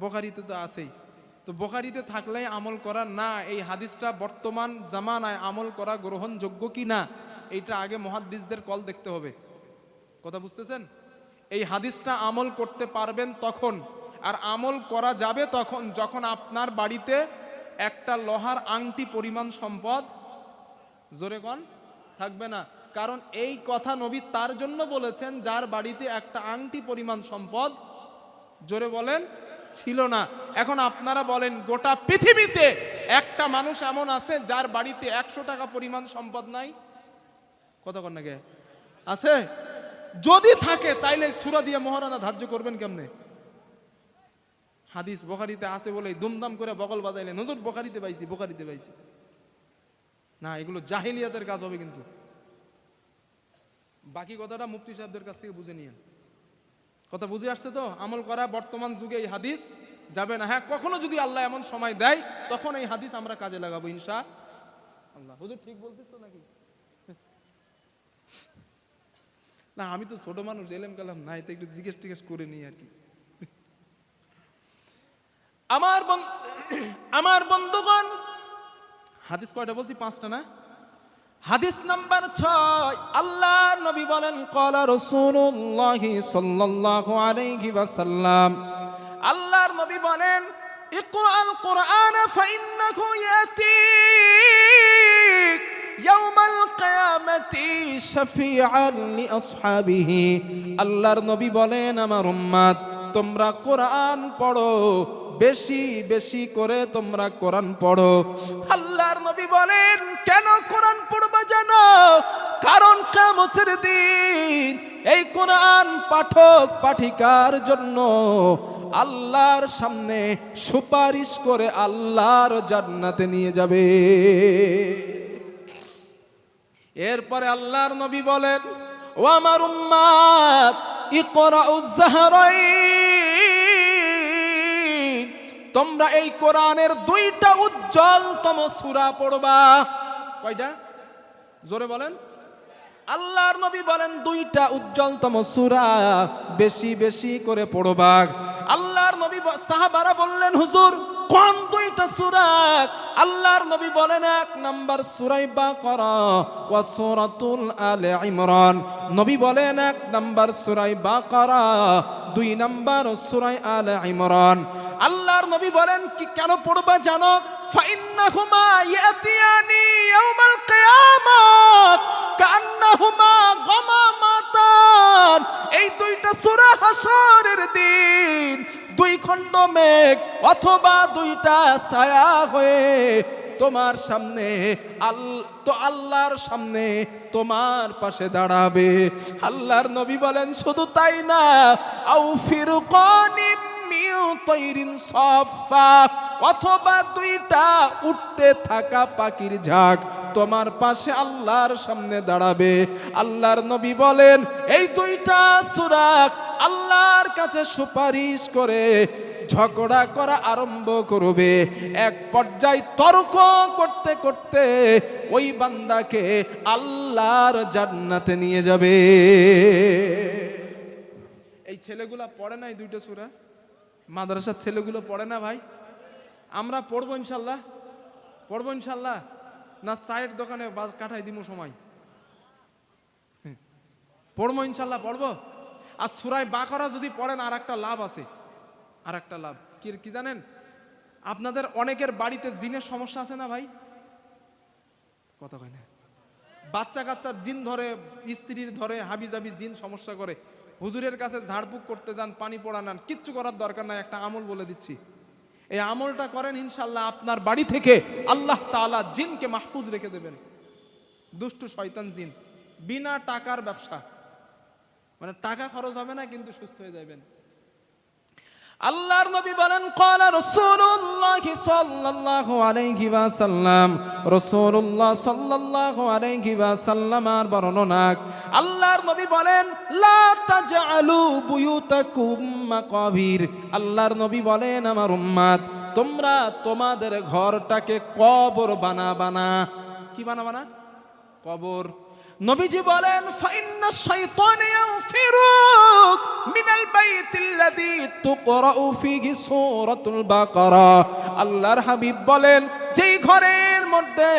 বুখারীতে তো আছেই, তো বুখারীতে থাকলে আমল করা না। এই হাদিসটা বর্তমান জামানায় আমল করা গ্রহণযোগ্য কি না, এইটা আগে মুহাদ্দিসদের কল দেখতে হবে। কথা বুঝতেছেন? এই হাদিসটা আমল করতে পারবেন তখন, আর আমল করা যাবে তখন যখন আপনার বাড়িতে একটা লোহার আংটি পরিমাণ সম্পদ, জোরে কোন, থাকবে না। কারণ এই কথা নবী তার জন্য বলেছেন যার বাড়িতে একটা আংটি পরিমাণ সম্পদ, জোরে বলেন, ছিল না। এখন আপনারা বলেন গোটা পৃথিবীতে একটা মানুষ এমন আছে যার বাড়িতে 100 টাকা পরিমাণ সম্পদ নাই? কথা কন না কে? আছে? যদি থাকে তাইলে সূরা দিয়ে মোহরানা ধার্য করবেন কেমনে? হাদিস বুখারীতে আছে বলে দুমদাম করে বগল বাজাইলেন, হুজুর বুখারীতে পাইছি, বুখারীতে পাইছি। না, এগুলো জাহিলিয়াতের কাজ হবে। কিন্তু বাকি কথাটা মুফতি সাহেবদের কাছ থেকে বুঝে নিয়েন। কথা বুঝে আসছে তো? আমল করা বর্তমান যুগে এই হাদিস যাবে না। হ্যাঁ, কখনো যদি আল্লাহ এমন সময় দেয় তখন এই হাদিস আমরা কাজে লাগাবো ইনশাআল্লাহ। হুজুর ঠিক বলতিস তো নাকি? না, আমি তো ছোট মানুষ, এলেম কালাম নাই, তো একটু জিজ্ঞেস করে নিই আর কি। আমার বন্ধুগণ, হাদিস কয়টা বলছি? 5টা না? হাদিস নাম্বার 6, আল্লাহর নবী বলেন, ক্বালা রাসূলুল্লাহ সাল্লাল্লাহু আলাইহি ওয়াসাল্লাম, আল্লাহর নবী বলেন, ইকরাল কুরআন ফাইন্নাহু ইয়াতি ইয়াউমাল কিয়ামাতি শাফিআন লিআসহাবিহি। আল্লাহর নবী বলেন, আমার উম্মত তোমরা কোরআন পড়ো, বেশি বেশি করে তোমরা কোরআন পড়ো। আল্লাহর নবী বলেন, কেন কোরআন পড়বা জানো? কারণ কিয়ামতের দিন এই কোরআন পাঠক পাঠিকার জন্য আল্লাহর সামনে সুপারিশ করে আল্লাহর জান্নাতে নিয়ে যাবে। এরপরে আল্লাহর নবী বলেন, ও আমার উম্মত ইকরাউজ যাহরাইন, তোমরা এই কোরআনের 2টা উজ্জ্বলতম সূরা পড়বা। কয়টা? জোরে বলেন। আল্লাহর নবী বলেন 2টা উজ্জ্বলতম সূরা বেশি বেশি করে পড়বা। আল্লাহর নবী, সাহাবারা বললেন, হুজুর কোন 2টা সূরা? আল্লাহর নবী বলেন, 1 নাম্বার সূরা বাকারা ওয়া সূরাতুল আলে ইমরান। নবী বলেন 1 নাম্বার সূরা বাকারা, 2 নাম্বার সূরা আলে ইমরান। আল্লাহর নবী বলেন, কি কেন পড়বা জানো? ফাইন্নাহুমা ইয়াতিয়ানি ইয়াউমাল কিয়ামাত কান্নাহুমা গামামাতান। এই 2টা সূরা হাসরের দিন দুই খণ্ড মেঘ অথবা দুইটা ছায়া হয়ে তোমার সামনে আল্লাহর সামনে তোমার পাশে দাঁড়াবে। আল্লাহর নবী বলেন শুধু তাই না, আও ফিরকানিম মিন তাইরিন সাফা, অথবা দুইটা উঠতে থাকা পাখির ঝাঁক তোমার পাশে আল্লাহর সামনে দাঁড়াবে। আল্লাহর নবী বলেন এই দুইটা সুরাক আল্লাহর কাছে সুপারিশ করে ঝগড়া করা আরম্ভ করবে। এক পর্যায়ে তর্ক করতে করতে ওই বান্দাকে আল্লাহর জান্নাতে নিয়ে যাবে। এই ছেলেগুলা পড়ে না এই দুইটা সূরা? মাদ্রাসার ছেলেগুলো পড়ে না ভাই? আমরা পড়বো ইনশাল্লাহ, পড়বো ইনশাল্লাহ, না চায়ের দোকানে কাটাই দিব সময়? পড়বো ইনশাল্লাহ, পড়বো। আর সূরা বাকারা যদি পড়েন আর একটা লাভ আছে, আর একটা লাভ কি জানেন? আপনাদের অনেকের বাড়িতে জিনের সমস্যা আছে না ভাই? কথা কয় না? বাচ্চা কাচ্চা জিন ধরে, স্ত্রীর ধরে, হাবিজাবি জিন সমস্যা করে। হুজুরের কাছে ঝাড়ফুঁক করতে যান, পানি পড়া নেন, কিচ্ছু করার দরকার নাই। একটা আমল বলে দিচ্ছি, এই আমলটা করেন ইনশাল্লাহ আপনার বাড়ি থেকে আল্লাহ তাআলা জিনকে মাহফুজ রেখে দেবেন। দুষ্টু শয়তান জিন, বিনা টাকার ব্যবসা, মানে টাকা খরচ হবে না কিন্তু সুস্থ হয়ে যাবেন। আল্লাহর নবী বলেন ক্বালা রাসূলুল্লাহ সাল্লাল্লাহু আলাইহি ওয়াসাল্লাম, রাসূলুল্লাহ সাল্লাল্লাহু আলাইহি ওয়াসাল্লামের বর্ণনা, আল্লাহর নবী বলেন লা তাজআলু বুয়ুতাকুম মাকাবির। আল্লাহর নবী বলেন আমার উম্মত তোমরা তোমাদের ঘরটাকে কবর বানাবা না। কি বানাবা না? কবর। নবীজি বলেন ফাইন্না শাইতান ইয়াফিরুক মিনাল বাইতিল্লাযী তুকরাউ ফীহি সূরাতুল বাকারা। আল্লাহর হাবিব বলেন যেই ঘরের মধ্যে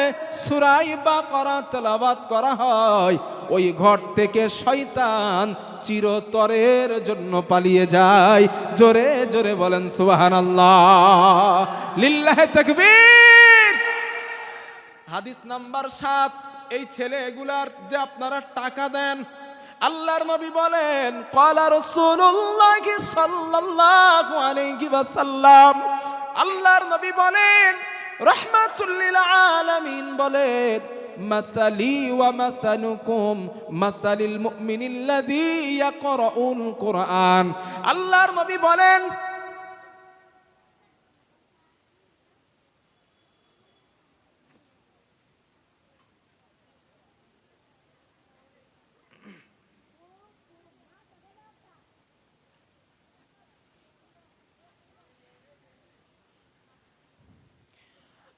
সূরা বাকারা তেলাওয়াত করা হয় ওই ঘর থেকে শয়তান চিরতরের জন্য পালিয়ে যায়। জোরে জোরে বলেন সুবহানাল্লাহ, লিল্লাহি তাকবীর। হাদিস নাম্বার 7, এই ছেলে এগুলার যে আপনারা টাকা দেন, আল্লাহর নবী বলেন ক্বালা রাসূলুল্লাহ সাল্লাল্লাহু আলাইহি ওয়াসাল্লাম, আল্লাহর নবী বলেন রাহমাতুল লিল আলামিন বলেন মাসালি ওয়া মাসালুকুম মাসালিল মুমিনিল্লাযী ইয়াকরাউল কুরআন। আল্লাহর নবী বলেন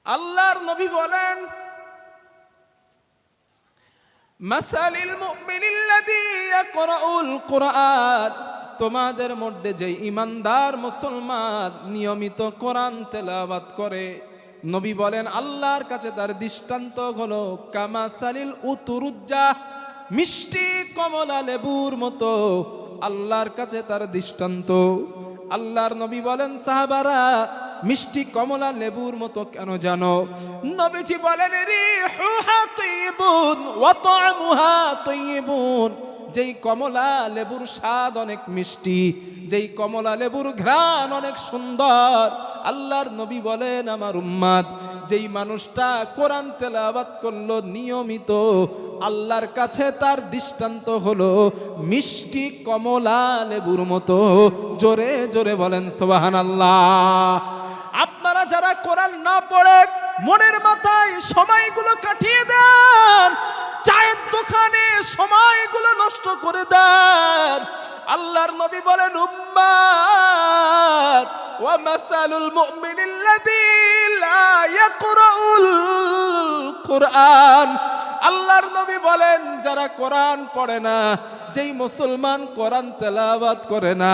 আল্লাহর নবী বলেন মাসালিল মুমিনিল্লাযী ইয়াকরাউল কুরআন, তোমাদের মধ্যে যে ঈমানদার মুসলমান নিয়মিত কোরআন তেলাওয়াত করে, নবী বলেন আল্লাহর কাছে তার দৃষ্টান্ত হলো কামাসালিল উতুরুজ্জা, মিষ্টি কমলা লেবুর মতো আল্লাহর কাছে তার দৃষ্টান্ত। আল্লাহর নবী বলেন সাহাবারা মিষ্টি কমলা লেবুর মতো কেন জানো? নবীজি বলেন রিহুহা তাইয়িবুন ওয়া তা'মুহা তাইয়িবুন, যেই কমলা লেবুর স্বাদ অনেক মিষ্টি, যেই কমলা লেবুর ঘ্রাণ অনেক সুন্দর। আল্লাহর নবী বলেন আমার উম্মত যেই মানুষটা কোরআন তেলাওয়াত করলো নিয়মিত, আল্লাহর কাছে তার দৃষ্টান্ত হলো মিষ্টি কমলা লেবুর মতো। জোরে জোরে বলেন সুবহানাল্লাহ। আপনারা যারা কোরআন না পড়ে মনের মাথায় সময়গুলো কাটিয়ে দেন, চায়ের দোকানে সময়গুলো নষ্ট করে দেন, আল্লাহর নবী বলেন উম্মাত ওয়া মাসালুল মুমিনিল্লাযী লা ইয়াকরাউল কুরআন। আল্লাহর নবী বলেন যারা কোরআন পড়ে না, যেই মুসলমান কোরআন তেলাওয়াত করে না,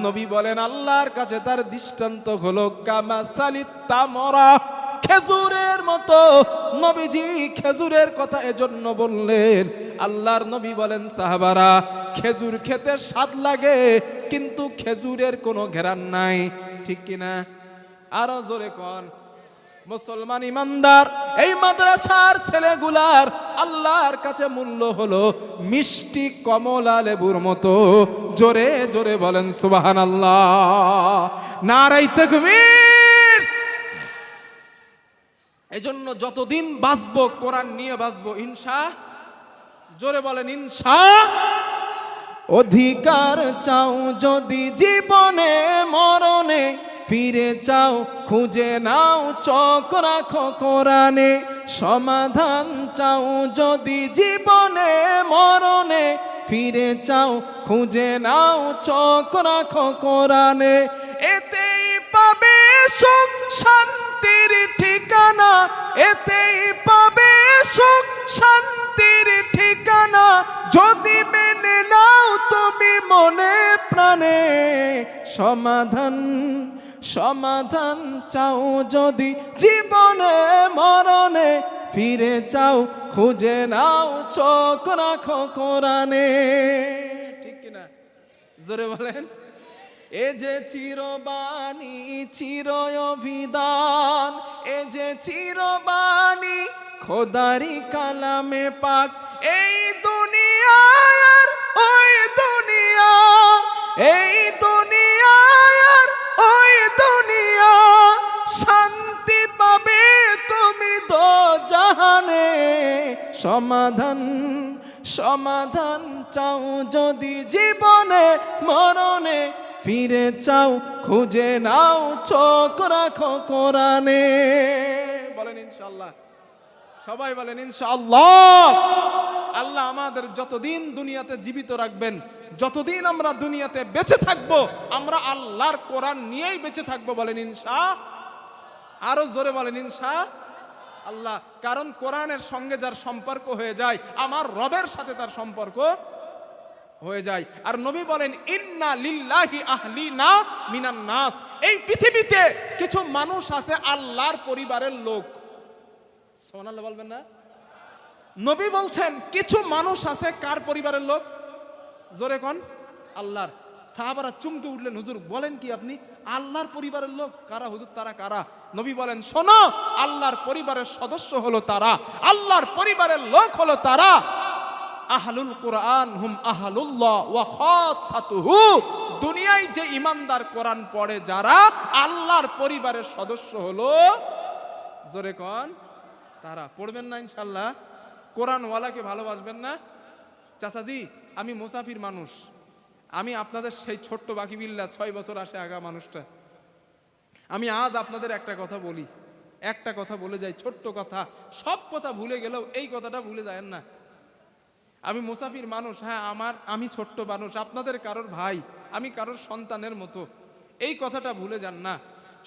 নবী বলেন আল্লাহর কাছে তার দৃষ্টান্ত হলো কামাসালিত তামরা, খেজুরের মতো। নবীজি খেজুরের কথা এজন্য বললেন, আল্লাহর নবী বলেন সাহাবারা খেজুর খেতে স্বাদ লাগে কিন্তু খেজুরের কোনো ঘ্রাণ নাই, ঠিক কিনা? আরো জোরে কোন, মুসলমান ইমানদার, এই মাদ্রাসার ছেলেগুলার আল্লাহর কাছে মূল্য হলো মিষ্টি কমলা লেবুর মতো। জোরে জোরে বলেন সুবহানাল্লাহ, নারায়ে তাকবীর। এজন্য যতদিন বাঁচবো কোরআন নিয়ে বাঁচবো ইনশাআল্লাহ। জোরে বলেন ইনশাআল্লাহ। অধিকার চাও যদি জীবনে মরণে, ফিরে চাও খুঁজে নাও চোখ রাখো কোরআনে। সমাধান চাও যদি জীবনে মরণে, ফিরে চাও খুঁজে নাও চোখ রাখো কোরআনে। এতেই পাবে সুখ শান্তির ঠিকানা, এতেই পাবে সুখ শান্তির ঠিকানা। যদি মেনে নাও তুমি মনে প্রাণে, সমাধান সমাধান চাও যদি জীবনে মরণে, ফিরে চাও খুঁজে নাও চোখ রাখো কোরআনে। ঠিক কিনা? জোরে বলেন। এ যে চিরবাণী চির অভিধান, এ যে চিরবাণী খোদারি কালামে পাক। এই দুনিয়া আর ওই দুনিয়া, এই দুনিয়া আর ওই দুনিয়া, শান্তি পাবে তুমি দোজাহানে। সমাধান সমাধান চাও যদি জীবনে মরণে, ফিরে চাও খুঁজে নাও চোখ রাখো কোরআনে। বলেন ইনশাআল্লাহ, সবাই বলেন ইনশাআল্লাহ। আল্লাহ আমাদের যতদিন দুনিয়াতে জীবিত রাখবেন, যতদিন আমরা দুনিয়াতে বেঁচে থাকবো, আমরা আল্লাহর কোরআন নিয়েই বেঁচে থাকবো। বলেন ইনশাআল্লাহ। আরো জোরে বলেন ইনশাআল্লাহ। কারণ কোরআনের সঙ্গে যার সম্পর্ক হয়ে যায়, আমার রবের সাথে তার সম্পর্ক হয়ে যায়। আর নবী বলেন ইন্না লিল্লাহি আহলিনা মিনান নাস। এই পৃথিবীতে কিছু মানুষ আছে আল্লাহর পরিবারের লোক। সুবহানাল্লাহ বলবেন না? নবী বলছেন কিছু মানুষ আছে কার পরিবারের লোক? জোরে কোন? আল্লাহর। সাহাবারা চমকে উঠলেন, হুজুর বলেন কি আপনি? আল্লাহর পরিবারের লোক কারা হুজুর? তারা কারা? নবী বলেন শোনো, আল্লাহর পরিবারের সদস্য হলো তারা, আল্লাহর পরিবারের লোক হলো তারা। আহলুল কোরআন হুম আহলুল্লাহ ওয়া খাসাতুহু। দুনিয়ায় যে ইমানদার কোরআন পড়ে যারা, আল্লাহর পরিবারের সদস্য হলো, জোরে কোন? তারা। পড়বেন না ইনশাআল্লাহ? কোরআনওয়ালাকে ভালোবাসবেন না? চাচাজি আমি মুসাফির মানুষ, আমি আপনাদের সেই ছোট্ট বাকিবিল্লা 6 বছর আসে আগা মানুষটা। আমি আজ আপনাদের একটা কথা বলি, একটা কথা বলে যাই, ছোট্ট কথা। সব কথা ভুলে গেলেও এই কথাটা ভুলে যায়েন না। আমি মুসাফির মানুষ, হ্যাঁ আমি ছোট্ট মানুষ, আপনাদের কারোর ভাই, আমি কারোর সন্তানের মতো। এই কথাটা ভুলে যান না।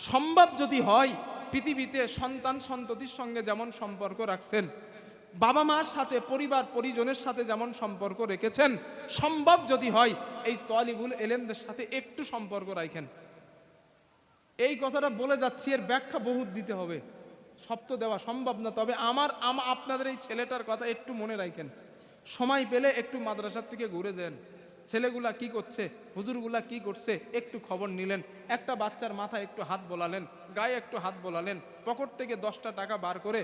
সম্ভব যদি হয় পৃথিবীতে সন্তান সন্ততির সঙ্গে যেমন সম্পর্ক রাখছেন, বাবা মার সাথে পরিবার পরিজনের সাথে যেমন সম্পর্ক রেখেছেন, সম্ভব যদি হয় এই তালিবুল ইলমদের সাথে একটু সম্পর্ক রাখেন। এই কথাটা বলে যাচ্ছি, এর ব্যাখ্যা বহুত দিতে হবে, সব তো দেওয়া সম্ভব না। তবে আপনাদের এই ছেলেটার কথা একটু মনে রাখেন। সময় পেলে একটু মাদ্রাসার থেকে ঘুরে যান, ছেলেগুলা কি করছে, হুজুরগুলা কি করছে একটু খবর নিলেন। একটা বাচ্চার মাথায় একটু হাত বোলালেন, গায়ে একটু হাত বোলালেন, পকেট থেকে 10টা টাকা বার করে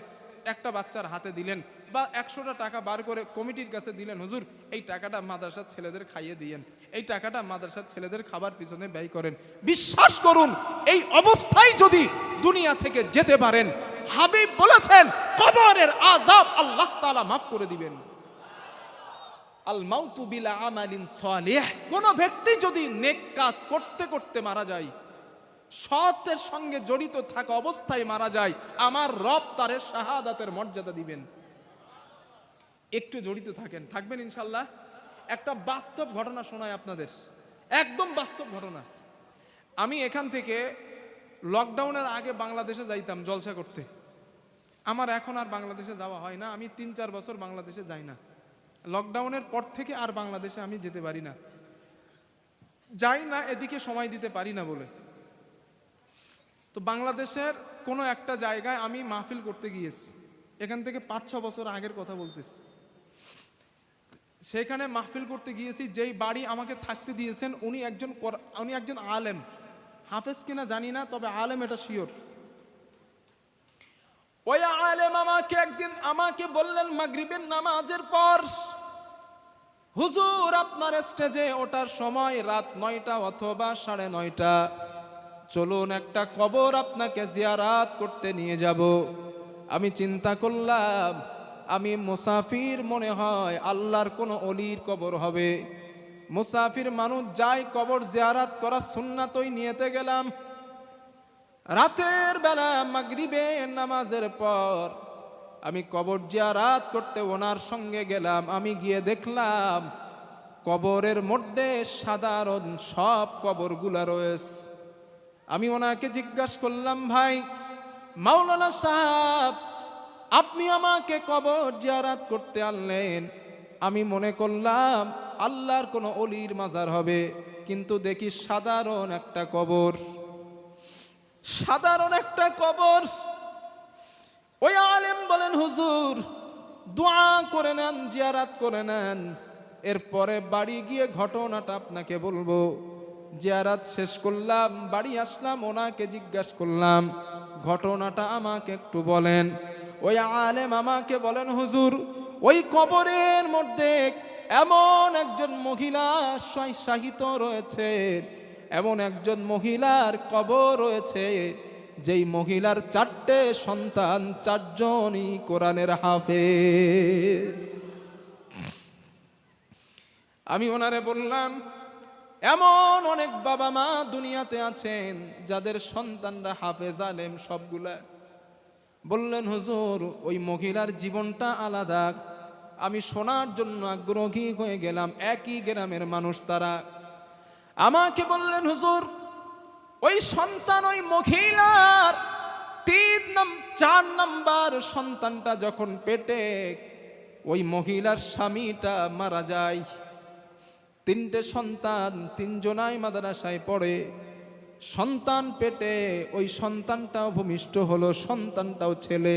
একটা বাচ্চার হাতে দিলেন, বা 100টা টাকা বার করে কমিটির কাছে দিলেন, হুজুর এই টাকাটা মাদ্রাসার ছেলেদের খাইয়ে দিয়েন, এই টাকাটা মাদ্রাসার ছেলেদের খাবার পিছনে ব্যয় করেন। বিশ্বাস করুন, এই অবস্থায় যদি দুনিয়া থেকে যেতে পারেন, হাবিব বলেছেন কবরের আযাব আল্লাহ তাআলা মাফ করে দিবেন। আল মাউতু বিলা আমালিন সালিহ। কোন ব্যক্তি যদি নেক কাজ করতে করতে মারা যায়, সতের সঙ্গে জড়িত থাকা অবস্থায় মারা যায়, আমার রব তারে শাহাদাতের মর্যাদা দিবেন। একটু জড়িত থাকবেন ইনশাআল্লাহ। একটা বাস্তব ঘটনা শোনায় আপনাদের, একদম বাস্তব ঘটনা। আমি এখান থেকে লকডাউনের আগে বাংলাদেশে যাইতাম জলসা করতে। আমার এখন আর বাংলাদেশে যাওয়া হয় না। আমি 3-4 বছর বাংলাদেশে যাই না। লকডাউনের পর থেকে আর বাংলাদেশে আমি যেতে পারি না, যাই না, এদিকে সময় দিতে পারি না বলে। তো বাংলাদেশের কোনো একটা জায়গায় আমি মাহফিল করতে গিয়েছি, এখান থেকে 5-6 বছর আগের কথা বলতেছি। সেখানে মাহফিল করতে গিয়েছি, যেই বাড়ি আমাকে থাকতে দিয়েছেন উনি একজন আলেম, হাফেজ কিনা জানি না, তবে আলেম এটা শিওর। ওই আলেম একদিন আমাকে বললেন মাগরিবের নামাজের পর, হুজুর আপনার স্টেজে ওঠার সময় রাত 9টা অথবা 9:30, চলুন একটা কবর আপনাকে জিয়ারাত করতে নিয়ে যাব। আমি চিন্তা করলাম আমি মুসাফির, মনে হয় আল্লাহর কোন অলির কবর হবে। মুসাফির মানুষ যায় কবর জিয়ারাত করা সুন্নাতই নিয়েতে গেলাম। রাতের বেলা মাগরিবের নামাজের পর আমি কবর জিয়ারাত করতে ওনার সঙ্গে গেলাম। আমি গিয়ে দেখলাম কবরের মধ্যে সাধারণ সব কবরগুলা রয়েছে। আমি ওনাকে জিজ্ঞাসা করলাম, ভাই মাওলানা সাহেব, আপনি আমাকে কবর জিয়ারাত করতে আনলেন, আমি মনে করলাম আল্লাহর কোনো অলির মাজার হবে, কিন্তু দেখি সাধারণ একটা কবর, সাধারণ একটা কবর। ওই আলেম বলেন, হুজুর দোয়া করে নেন, জিয়ারাত করে নেন, এরপরে বাড়ি গিয়ে ঘটনাটা আপনাকে বলবো। জিয়ারাত শেষ করলাম, বাড়ি আসলাম, ওনাকে জিজ্ঞাসা করলাম ঘটনাটা আমাকে একটু বলেন। ওই আলেম আমাকে বলেন, হুজুর ওই কবরের মধ্যে এমন একজন মহিলা শায়িত রয়েছে, এমন একজন মহিলার কবর রয়েছে যেই মহিলার 4টে সন্তান, 4জনই কোরআনের হাফেজ। আমি ওনারে বললাম, এমন অনেক বাবা মা দুনিয়াতে আছেন যাদের সন্তানরা হাফেজ আলেম সবগুলা। বললেন, হুজুর ওই মহিলার জীবনটা আলাদা। আমি শোনার জন্য আগ্রহী হয়ে গেলাম। একই গ্রামের মানুষ তারা। আমাকে বললেন, হুজুর ওই সন্তান, ওই মহিলার 4 নাম্বার সন্তানটা যখন পেটে, ওই মহিলার স্বামীটা মারা যায়। 3টে সন্তান, 3জনাই মাদ্রাসায় পড়ে। সন্তান পেটে, ওই সন্তানটাও ভূমিষ্ঠ হলো, সন্তানটাও ছেলে।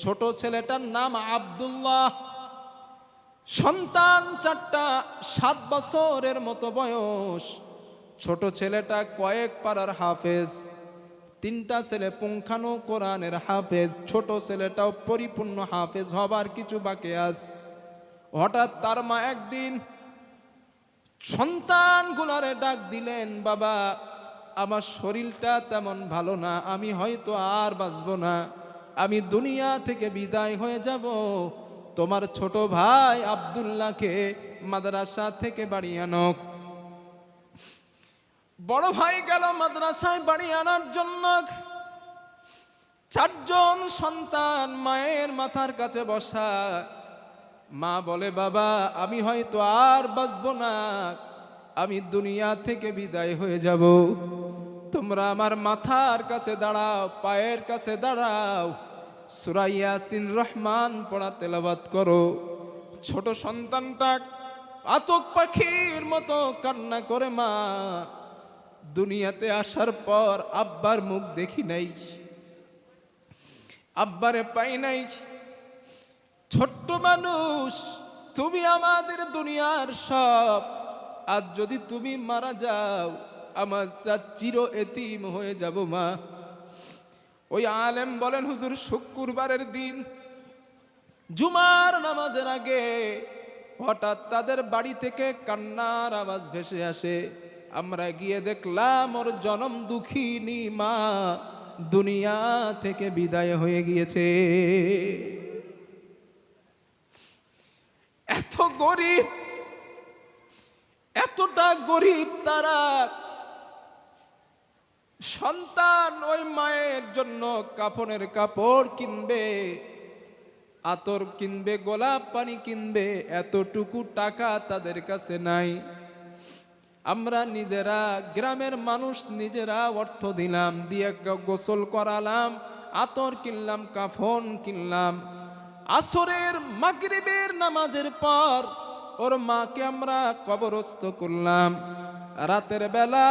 ছোট ছেলেটার নাম আব্দুল্লাহ। সন্তান 4টা 7 বছরের মতো বয়স। ছোট ছেলেটা কয়েক পারার হাফেজ, 3টা ছেলে পুঙ্খানু কোরআনের হাফেজ। ছোট ছেলেটাও পরিপূর্ণ হাফেজ হবার কিছু বাকি আছে। হঠাৎ তার মা একদিন সন্তানগুলারে ডাক দিলেন, বাবা আমার শরীরটা তেমন ভালো না, আমি হয়তো আর বাঁচবো না, আমি দুনিয়া থেকে বিদায় হয়ে যাব। তোমার ছোট ভাই আব্দুল্লাহকে মাদ্রাসা থেকে বাড়ি আনো। বড় ভাই গেল মাদ্রাসায় বাড়ি আনার জন্য। 4জন সন্তান মায়ের মাথার কাছে বসা। মা বলে, বাবা আমি হয়তো আর বাঁচবো না, আমি দুনিয়া থেকে বিদায় হয়ে যাব। তোমরা আমার মাথার কাছে দাঁড়াও, পায়ের কাছে দাঁড়াও, সূরা ইয়াসিন রহমান পড়া তেলাওয়াত করো। ছোট সন্তানটা আতক পাখির মতো কান্না করে, মা দুনিয়াতে আসার পর আব্বার মুখ দেখি নাই, আব্বারে পাই নাই। ছোট্ট মানুষ, তুমি আমাদের দুনিয়ার সব, আজ যদি তুমি মারা যাও আমার চির এতিম হয়ে যাব মা। ওই আলেম বলেন, হুজুর শুক্রবারের দিন জুমার নামাজের আগে হঠাৎ তাদের বাড়ি থেকে কান্নার আওয়াজ ভেসে আসে। আমরা গিয়ে দেখলাম ওর জনম দুঃখিনী মা দুনিয়া থেকে বিদায় হয়ে গিয়েছে। এত গরিব, এতটা গরিব তারা, সন্তান ওই মায়ের জন্য কাফনের কাপড় কিনবে, আতর কিনবে, গোলাপ পানি কিনবে, এতটুকু টাকা তাদের কাছে নাই। আমরা নিজেরা, গ্রামের মানুষ নিজেরা অর্থ দিলাম, দিয়ে গোসল করালাম, আতর কিনলাম, কাফন কিনলাম। আসরের মাগরিবের নামাজের পর ওর মাকে আমরা কবরস্থ করলাম। রাতের বেলা,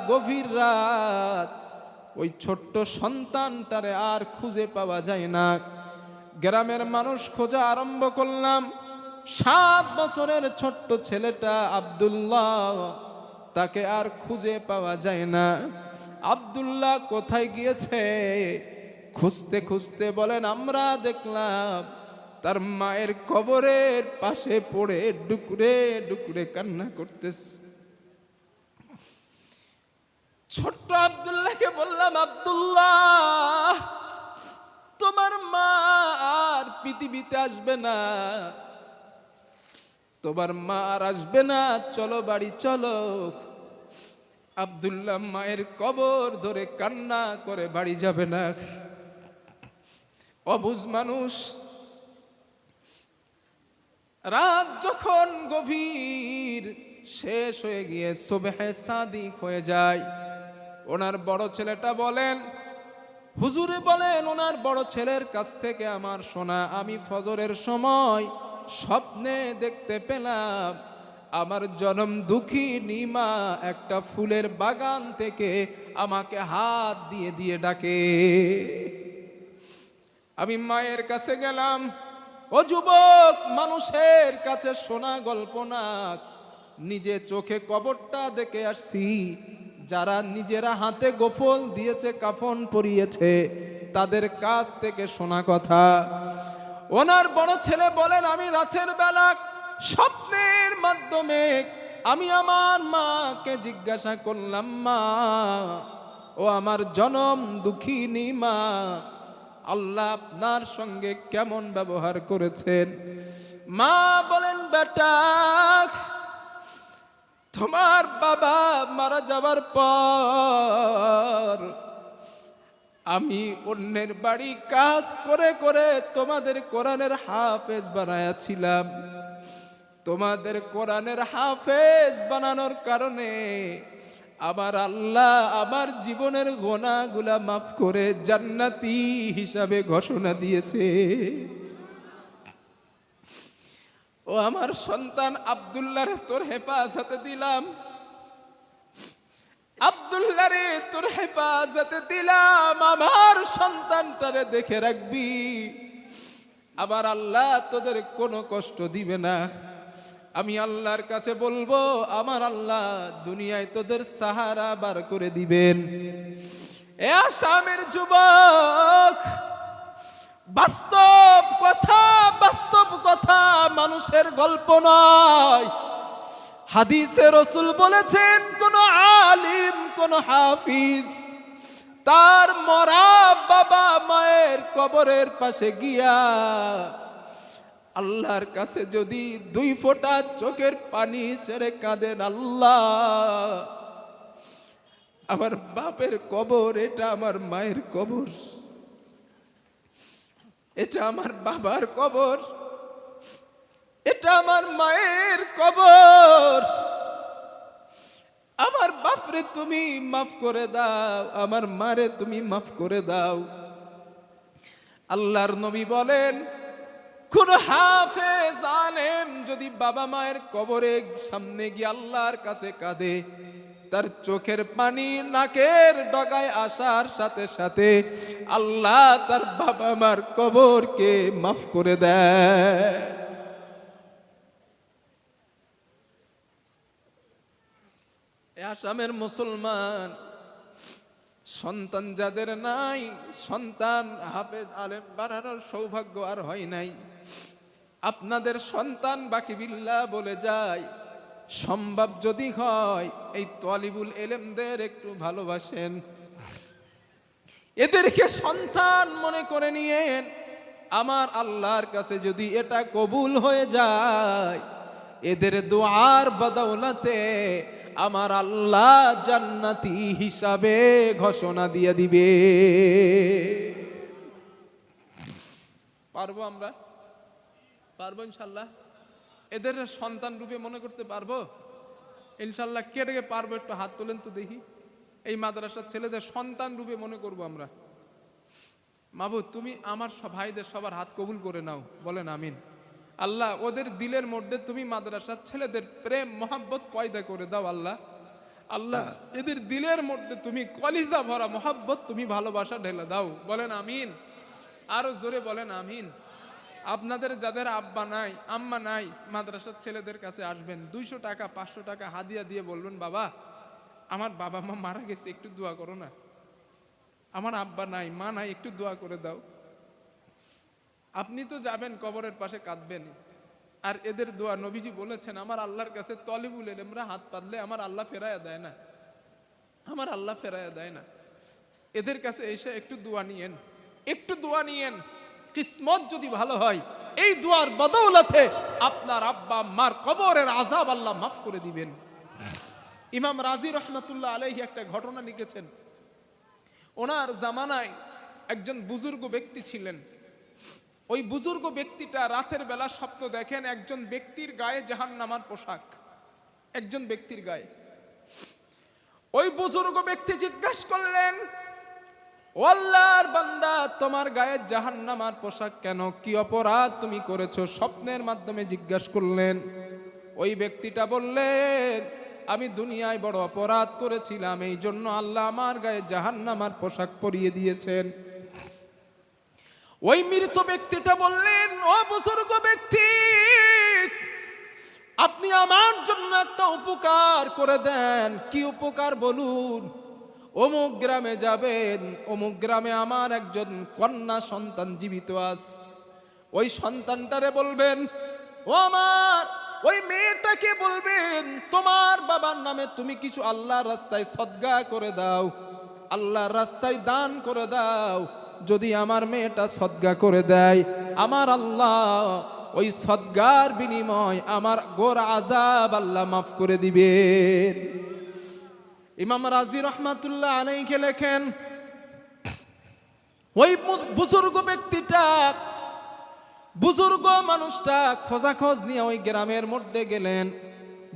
গভীর রাত, ওই ছোট্ট সন্তানটারে আর খুঁজে পাওয়া যায় না। গ্রামের মানুষ খোঁজা আরম্ভ করলাম। 7 বছরের ছোট্ট ছেলেটা আব্দুল্লাহ, তাকে আর খুঁজে পাওয়া যায় না। আব্দুল্লাহ কোথায় গিয়েছে খুঁজতে খুঁজতে বলেন আমরা দেখলাম তার মায়ের কবরের পাশে পড়ে ডুকরে ডুকরে কান্না করতেছে। ছোট্ট আব্দুল্লাহকে বললাম, আব্দুল্লাহ তোমার মা আর পৃথিবীতে আসবে না, তোমার মা আর আসবে না, চলো বাড়ি চলো। আব্দুল্লাহ মায়ের কবর ধরে কান্না করে বাড়ি যাবে না। অবুঝ মানুষ। রাত যখন গভীর শেষ হয়ে গিয়ে সুবহে সাদিক হয়ে যায়, ওনার বড় ছেলেটা বলেন, হুজুরে বলেন ওনার বড় ছেলের কাছ থেকে আমার শোনা, আমি ফজরের সময় স্বপ্নে দেখতে পেলাম আমার জনম দুঃখিনী মা একটা ফুলের বাগান থেকে আমাকে হাত দিয়ে দিয়ে ডাকে। আমি মায়ের কাছে গেলাম, ও যুবক, মানুষের কাছে শোনা গল্প না, নিজে চোখে কবরটা দেখে আসছি। যারা নিজেরা হাতে গোফল দিয়েছে, কাফন পরিয়েছে, তাদের কাছ থেকে শোনা কথা। ওনার বড় ছেলে বলেন, আমি রাতের বেলা স্বপ্নের মাধ্যমে আমি আমার মাকে জিজ্ঞাসা করলাম, মা ও আমার জনম দুঃখিনী মা, আল্লাহ আপনার সঙ্গে কেমন ব্যবহার করেছেন? মা বলেন, বেটা তোমার বাবা মারা যাবার পর আমি অন্যের বাড়ি কাজ করে করে তোমাদের কোরআনের হাফেজ বানায়াছিলাম। তোমাদের কোরআনের হাফেজ বানানোর কারণে আমার আল্লাহ আমার জীবনের গুনাহগুলা মাফ করে জান্নাতি হিসাবে ঘোষণা দিয়েছে। ও আমার সন্তান আব্দুল্লাহ রে তোর হেফাজতে দিলাম, আব্দুল্লাহ রে তোর হেফাজতে দিলাম, আমার সন্তানটারে দেখে রাখবি, আমার আল্লাহ তোদের কোনো কষ্ট দিবে না। আমি আল্লাহর কাছে বলবো, আমার আল্লাহ দুনিয়ায় তোদের সাহারা বার করে দিবেন। এ আসামের যুবক, বাস্তব কথা, বাস্তব কথা, মানুষের গল্প নয়। হাদিসে রাসূল বলেছেন, কোন আলিম, কোন হাফিজ তার মরা বাবা মায়ের কবরের পাশে গিয়া আল্লাহর কাছে যদি 2 ফোঁটা চোখের পানি ছেড়ে কাঁদেন, আল্লাহ আমার বাপের কবর, এটা আমার মায়ের কবর, এটা আমার বাবার কবর, এটা আমার মায়ের কবর, আমার বাপরে তুমি মাফ করে দাও, আমার মারে তুমি মাফ করে দাও। আল্লাহর নবী বলেন, কোন হাফেজ আলেম যদি বাবা মায়ের কবরের সামনে গিয়ে আল্লাহর কাছে কাঁদে, তার চোখের পানি নাকের ডগায় আসার সাথে সাথে আল্লাহ তার বাবা মার কবরকে মাফ করে দেয়। আসামের মুসলমান সন্তান যাদের নাই, সন্তান হাফেজ আলেম বানানোর সৌভাগ্য আর হয় নাই, আপনাদের সন্তান বাকি বিল্লাহ বলে যায়, সম্ভব যদি হয় এই তালিবুল ইলমদের একটু ভালোবাসেন, এদেরকে সন্তান মনে করে নিয়েন। আমার আল্লাহর কাছে যদি এটা কবুল হয়ে যায়, এদের দোয়ার বদৌলতে আমার আল্লাহ জান্নাতি হিসাবে ঘোষণা দিয়ে দিবে। পারবো আমরা? পারবো ইনশাল্লাহ? এদের সন্তান রূপে মনে করতে পারবো ইনশাল্লাহ? কে কে পারবো একটু হাত তোলেন তো দেখি। এই মাদ্রাসার ছেলেদের সন্তান রূপে মনে করবো আমরা। মাবুদ তুমি আমার ভাইদের সবার হাত কবুল করে নাও, বলেন আমিন। আল্লাহ ওদের দিলের মধ্যে তুমি মাদ্রাসার ছেলেদের প্রেম মোহাব্বত পয়দা করে দাও আল্লাহ। আল্লাহ এদের দিলের মধ্যে তুমি কলিজা ভরা মোহাব্বত, তুমি ভালোবাসা ঢেলে দাও, বলেন আমিন। আরো জোরে বলেন আমিন। আপনাদের যাদের আব্বা নাই, আম্মা নাই, মাদ্রাসার ছেলেদের কাছে আসবেন, 200 টাকা 500 টাকা হাদিয়া দিয়ে বলবেন, বাবা আমার বাবা মা মারা গেছে, একটু দোয়া করো না। আমার আব্বা নাই, মা নাই, একটু দোয়া করে দাও। আপনি তো যাবেন কবরের পাশে কাঁদবেন, আর এদের দোয়া নবীজি বলেছেন আমার আল্লাহর কাছে তলিবুল ইলমরা হাত পাতলে আমার আল্লাহ ফেরায়া দেয় না, আমার আল্লাহ ফেরায়া দেয় না। এদের কাছে এসে একটু দোয়া নিয়েন, একটু দোয়া নিয়েন। কিসমত যদি ভালো হয় এই দোয়ার বদৌলতে আপনার আব্বা আম্মার কবরের আযাব আল্লাহ মাফ করে দিবেন। ইমাম রাজি রহমাতুল্লাহ আলাইহি একটা ঘটনা লিখেছেন। ওনার জামানায় একজন বুজুর্গ ব্যক্তি ছিলেন। ওই বুজুর্গ ব্যক্তিটা রাতের বেলা স্বপ্ন দেখেন একজন ব্যক্তির গায়ে জাহান্নামার পোশাক, একজন ব্যক্তির গায়ে। ওই বুজুর্গ ব্যক্তি জিজ্ঞাসা করলেন, ও আল্লাহর বান্দা, তোমার গায়ে জাহান্নামার পোশাক কেন? কি অপরাধ তুমি করেছো? স্বপ্নের মাধ্যমে জিজ্ঞাসা করলেন। ওই ব্যক্তিটা বললেন, আমি দুনিয়ায় বড় অপরাধ করেছিলাম, এই জন্য আল্লাহ আমার গায়ে জাহান্নামার পোশাক পরিয়ে দিয়েছেন। ওই মৃত ব্যক্তিটা বললেন, ও বুজুর্গ ব্যক্তি, আপনি আমার জন্য একটা উপকার করে দেন। কি উপকার বলুন? অমুক গ্রামে যাবেন, অমুক গ্রামে আমার একজন কন্যা সন্তান জীবিত আছে। ওই সন্তানটারে বলবেন, ও আমার ওই মেয়েটাকে বলবেন তোমার বাবার নামে তুমি কিছু আল্লাহর রাস্তায় সদকা করে দাও, আল্লাহর রাস্তায় দান করে দাও। যদি আমার মেয়েটা সদকা করে দেয়, আমার আল্লাহ ওই সদকার বিনিময় আমার গোর আযাব আল্লাহ মাফ করে দিবেন। ইমাম রাজি রহমাতুল্লাহ আলাইহি লেখেন, ওই বুজুর্গ ব্যক্তিটা, বুজুর্গ মানুষটা খোঁজাখোঁজ নিয়ে ওই গ্রামের মধ্যে গেলেন।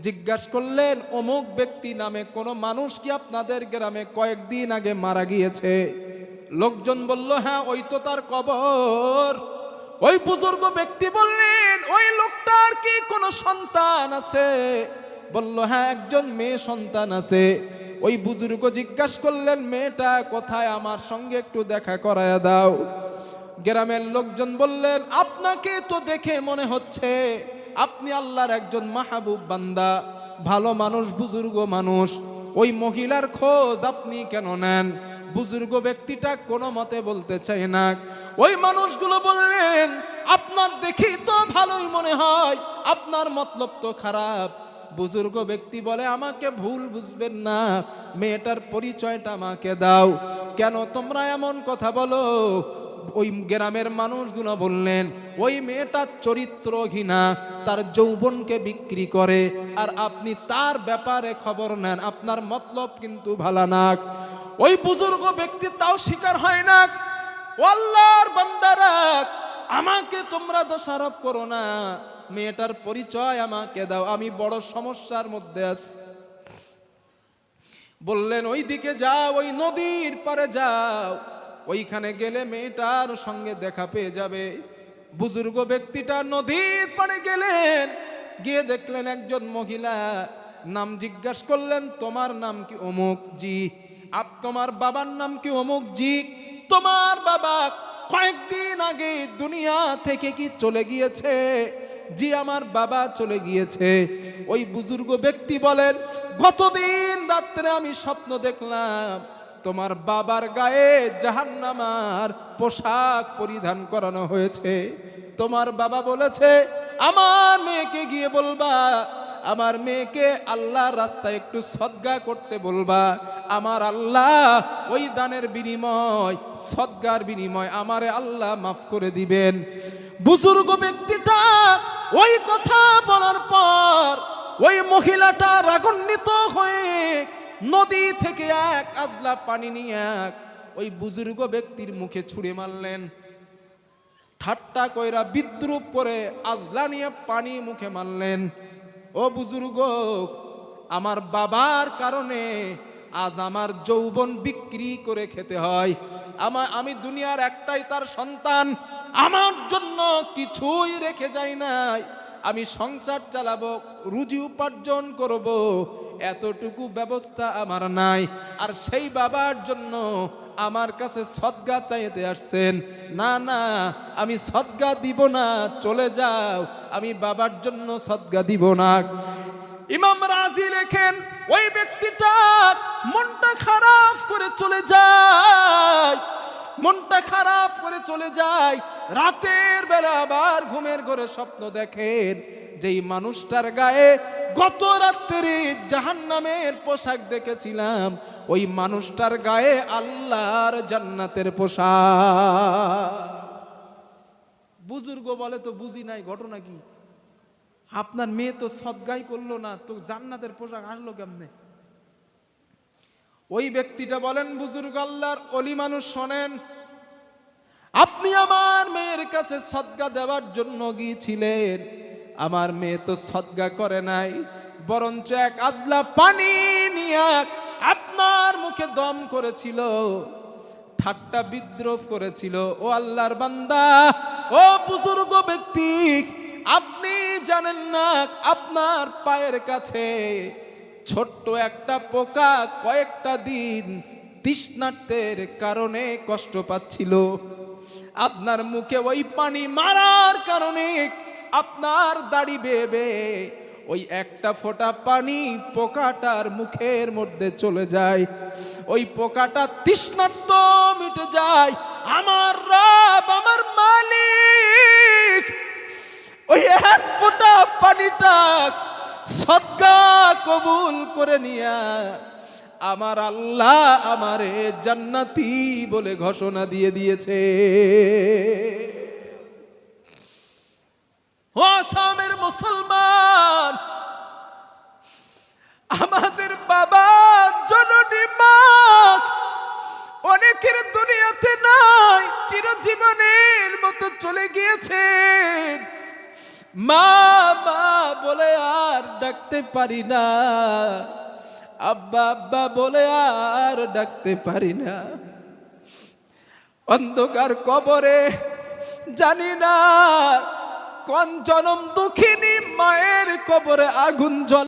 জিজ্ঞাসা করলেন, অমুক ব্যক্তি নামে কোনো মানুষ কি আপনাদের গ্রামে কয়েকদিন আগে মারা গিয়েছে? লোকজন বলল, হ্যাঁ, ওই তো তার কবর। ওই বুজুর্গ ব্যক্তি বললেন, ওই লোকটার কি কোনো সন্তান আছে? বলল, হ্যাঁ, একজন মেয়ে সন্তান আছে। ওই বুজুর্গ জিজ্ঞাসা করলেন, মেয়েটা কোথায়? আমার সঙ্গে একটু দেখা করায়া দাও। গ্রামের লোকজন বললেন, আপনাকে তো দেখে মনে হচ্ছে আপনি আল্লাহর একজন মাহবুব বান্দা, ভালো মানুষ, বুজুর্গ মানুষ। ওই মহিলার খোঁজ আপনি কেন নেন? বুজুর্গ ব্যক্তিটা কোনো মতে বলতে চায় না। ওই মানুষগুলো বললেন, আপনার দেখি তো ভালোই মনে হয়, আপনার মতলব তো খারাপ। বুজুর্গ ব্যক্তি বলে, আমাকে ভুল বুঝবেন না, মেয়েটার পরিচয়টা আমাকে দাও। কেন তোমরা এমন কথা বলো? ওই গ্রামের মানুষগুলো বললেন, ওই মেয়েটা চরিত্রহীনা, তার যৌবনকে বিক্রি করে, আর আপনি তার ব্যাপারে খবর নেন, আপনার মতলব কিন্তু ভালো না। ওই বুজুর্গ ব্যক্তি তাও স্বীকার হয় না। আল্লাহর বান্দারা, আমাকে তোমরা দোষারোপ করো না, মেয়েটার পরিচয় আমাকে দাও, আমি বড় সমস্যার মধ্যে আছি। বললেন, ওই দিকে যাও, ওই নদীর পারে যাও, ওইখানে গেলে মেয়েটার সঙ্গে দেখা পেয়ে যাবে। বুজুর্গ ব্যক্তিটা নদীর পাড়ে গেলেন, গিয়ে দেখলেন একজন মহিলা। নাম জিজ্ঞাসা করলেন, তোমার নাম কি? অমুক। জি। তোমার বাবার নাম কি? অমুক। জি। তোমার বাবা কয়েকদিন আগে দুনিয়া থেকে কি চলে গিয়েছে? জি, আমার বাবা চলে গিয়েছে। ওই বুজুর্গ ব্যক্তি বলেন, গতদিন রাত্রে আমি স্বপ্ন দেখলাম তোমার বাবার গায়ে জাহান্নামার পোশাক পরিধান করানো হয়েছে। তোমার বাবা বলেছে, আমার মেয়েকে গিয়ে বলবা, আমার মেয়েকে আল্লাহর রাস্তায় একটু সদকা করতে বলবা, আমার আল্লাহ ওই দানের বিনিময়, সদকার বিনিময় আমারে আল্লাহ মাফ করে দিবেন। বুজুর্গ ব্যক্তিটা ওই কথা বলার পর ওই মহিলাটা রাগান্বিত হয়ে নদী থেকে এক আজলা পানি নিয়ে ওই বুজুর্গ ব্যক্তির মুখে ছুঁড়ে মারলেন। ঠাট্টা কইরা বিদ্রুপ করে আজলা নিয়ে পানি মুখে মারলেন। ও বুজুর্গ, আমার বাবার কারণে আজ আমার যৌবন বিক্রি করে খেতে হয়। আমি দুনিয়ার একটাই তার সন্তান, আমার জন্য কিছুই রেখে যাই নাই। আমি সংসার চালাবো, রুজি উপার্জন করব, এতটুকু ব্যবস্থা আমার নাই। আর সেই বাবার জন্য আমার কাছে সদকা চাইতে আসছেন। না না, আমি সদকা দিব না, চলে যাও, আমি বাবার জন্য সদকা দিব না। ইমাম রাজি লেখেন, ওই ব্যক্তিটা মনটা খারাপ করে চলে যায়। মনটা খারাপ করে চলে যায়। রাতের বেলা আবার ঘুমের ঘরে স্বপ্ন দেখেন যেই মানুষটার গায়ে গত রাত্রে জাহান্নামের পোশাক দেখেছিলাম, ওই মানুষটার গায়ে আল্লাহর জান্নাতের পোশাক। বুজুর্গ বলে তো বুঝি নাই, ঘটনা কি? আপনার মেয়ে তো সদগাই করলো না, তো জান্নাতের পোশাক আসলো কেমনে? ওই ব্যক্তিটা বলেন, বুজুর্গ আল্লাহর ওলি মানুষ শোনেন, আপনি আমার মেয়ের কাছে সদকা দেওয়ার জন্য গিয়েছিলেন, আমার মেয়ে তো সদকা করে নাই, বরঞ্চ এক আজলা পানি নিয়ে আপনার মুখে দম করেছিল, ঠাট্টা বিদ্রোহ করেছিল। ও আল্লাহর বান্দা, ও বুজুর্গ ব্যক্তি, আপনি জানেন না আপনার পায়ের কাছে ছোট্ট একটা পোকা কয়েকটা দিন তৃষ্ণার্তের কারণে কষ্ট পাচ্ছিল। আপনার মুখে ওই পানি মারার কারণে আপনার দাড়ি বেবে ওই একটা ফোঁটা পানি পোকাটার মুখের মধ্যে চলে যায়, ওই পোকাটা তৃষ্ণার্ত মিটে যায়। আমার রব, আমার মালিক ওই এক ফোঁটা পানিটা সদকা কবুল করে নিয়া আমার আল্লাহ আমারে জান্নাতি বলে ঘোষণা দিয়ে দিয়েছে। ও আসামের মুসলমান, আমাদের বাবা জননী মা অনেকের দুনিয়াতে নাই, চিরজীবনের মতো চলে গিয়েছেন। মা মা বলে আর ডাকতে পারি না, আব্বা আব্বা বলে আর ডাকতে পারি না। অন্ধকার কবরে জানি না কোন জনম দুঃখিনী মায়ের কবরে আগুন জ্বলে।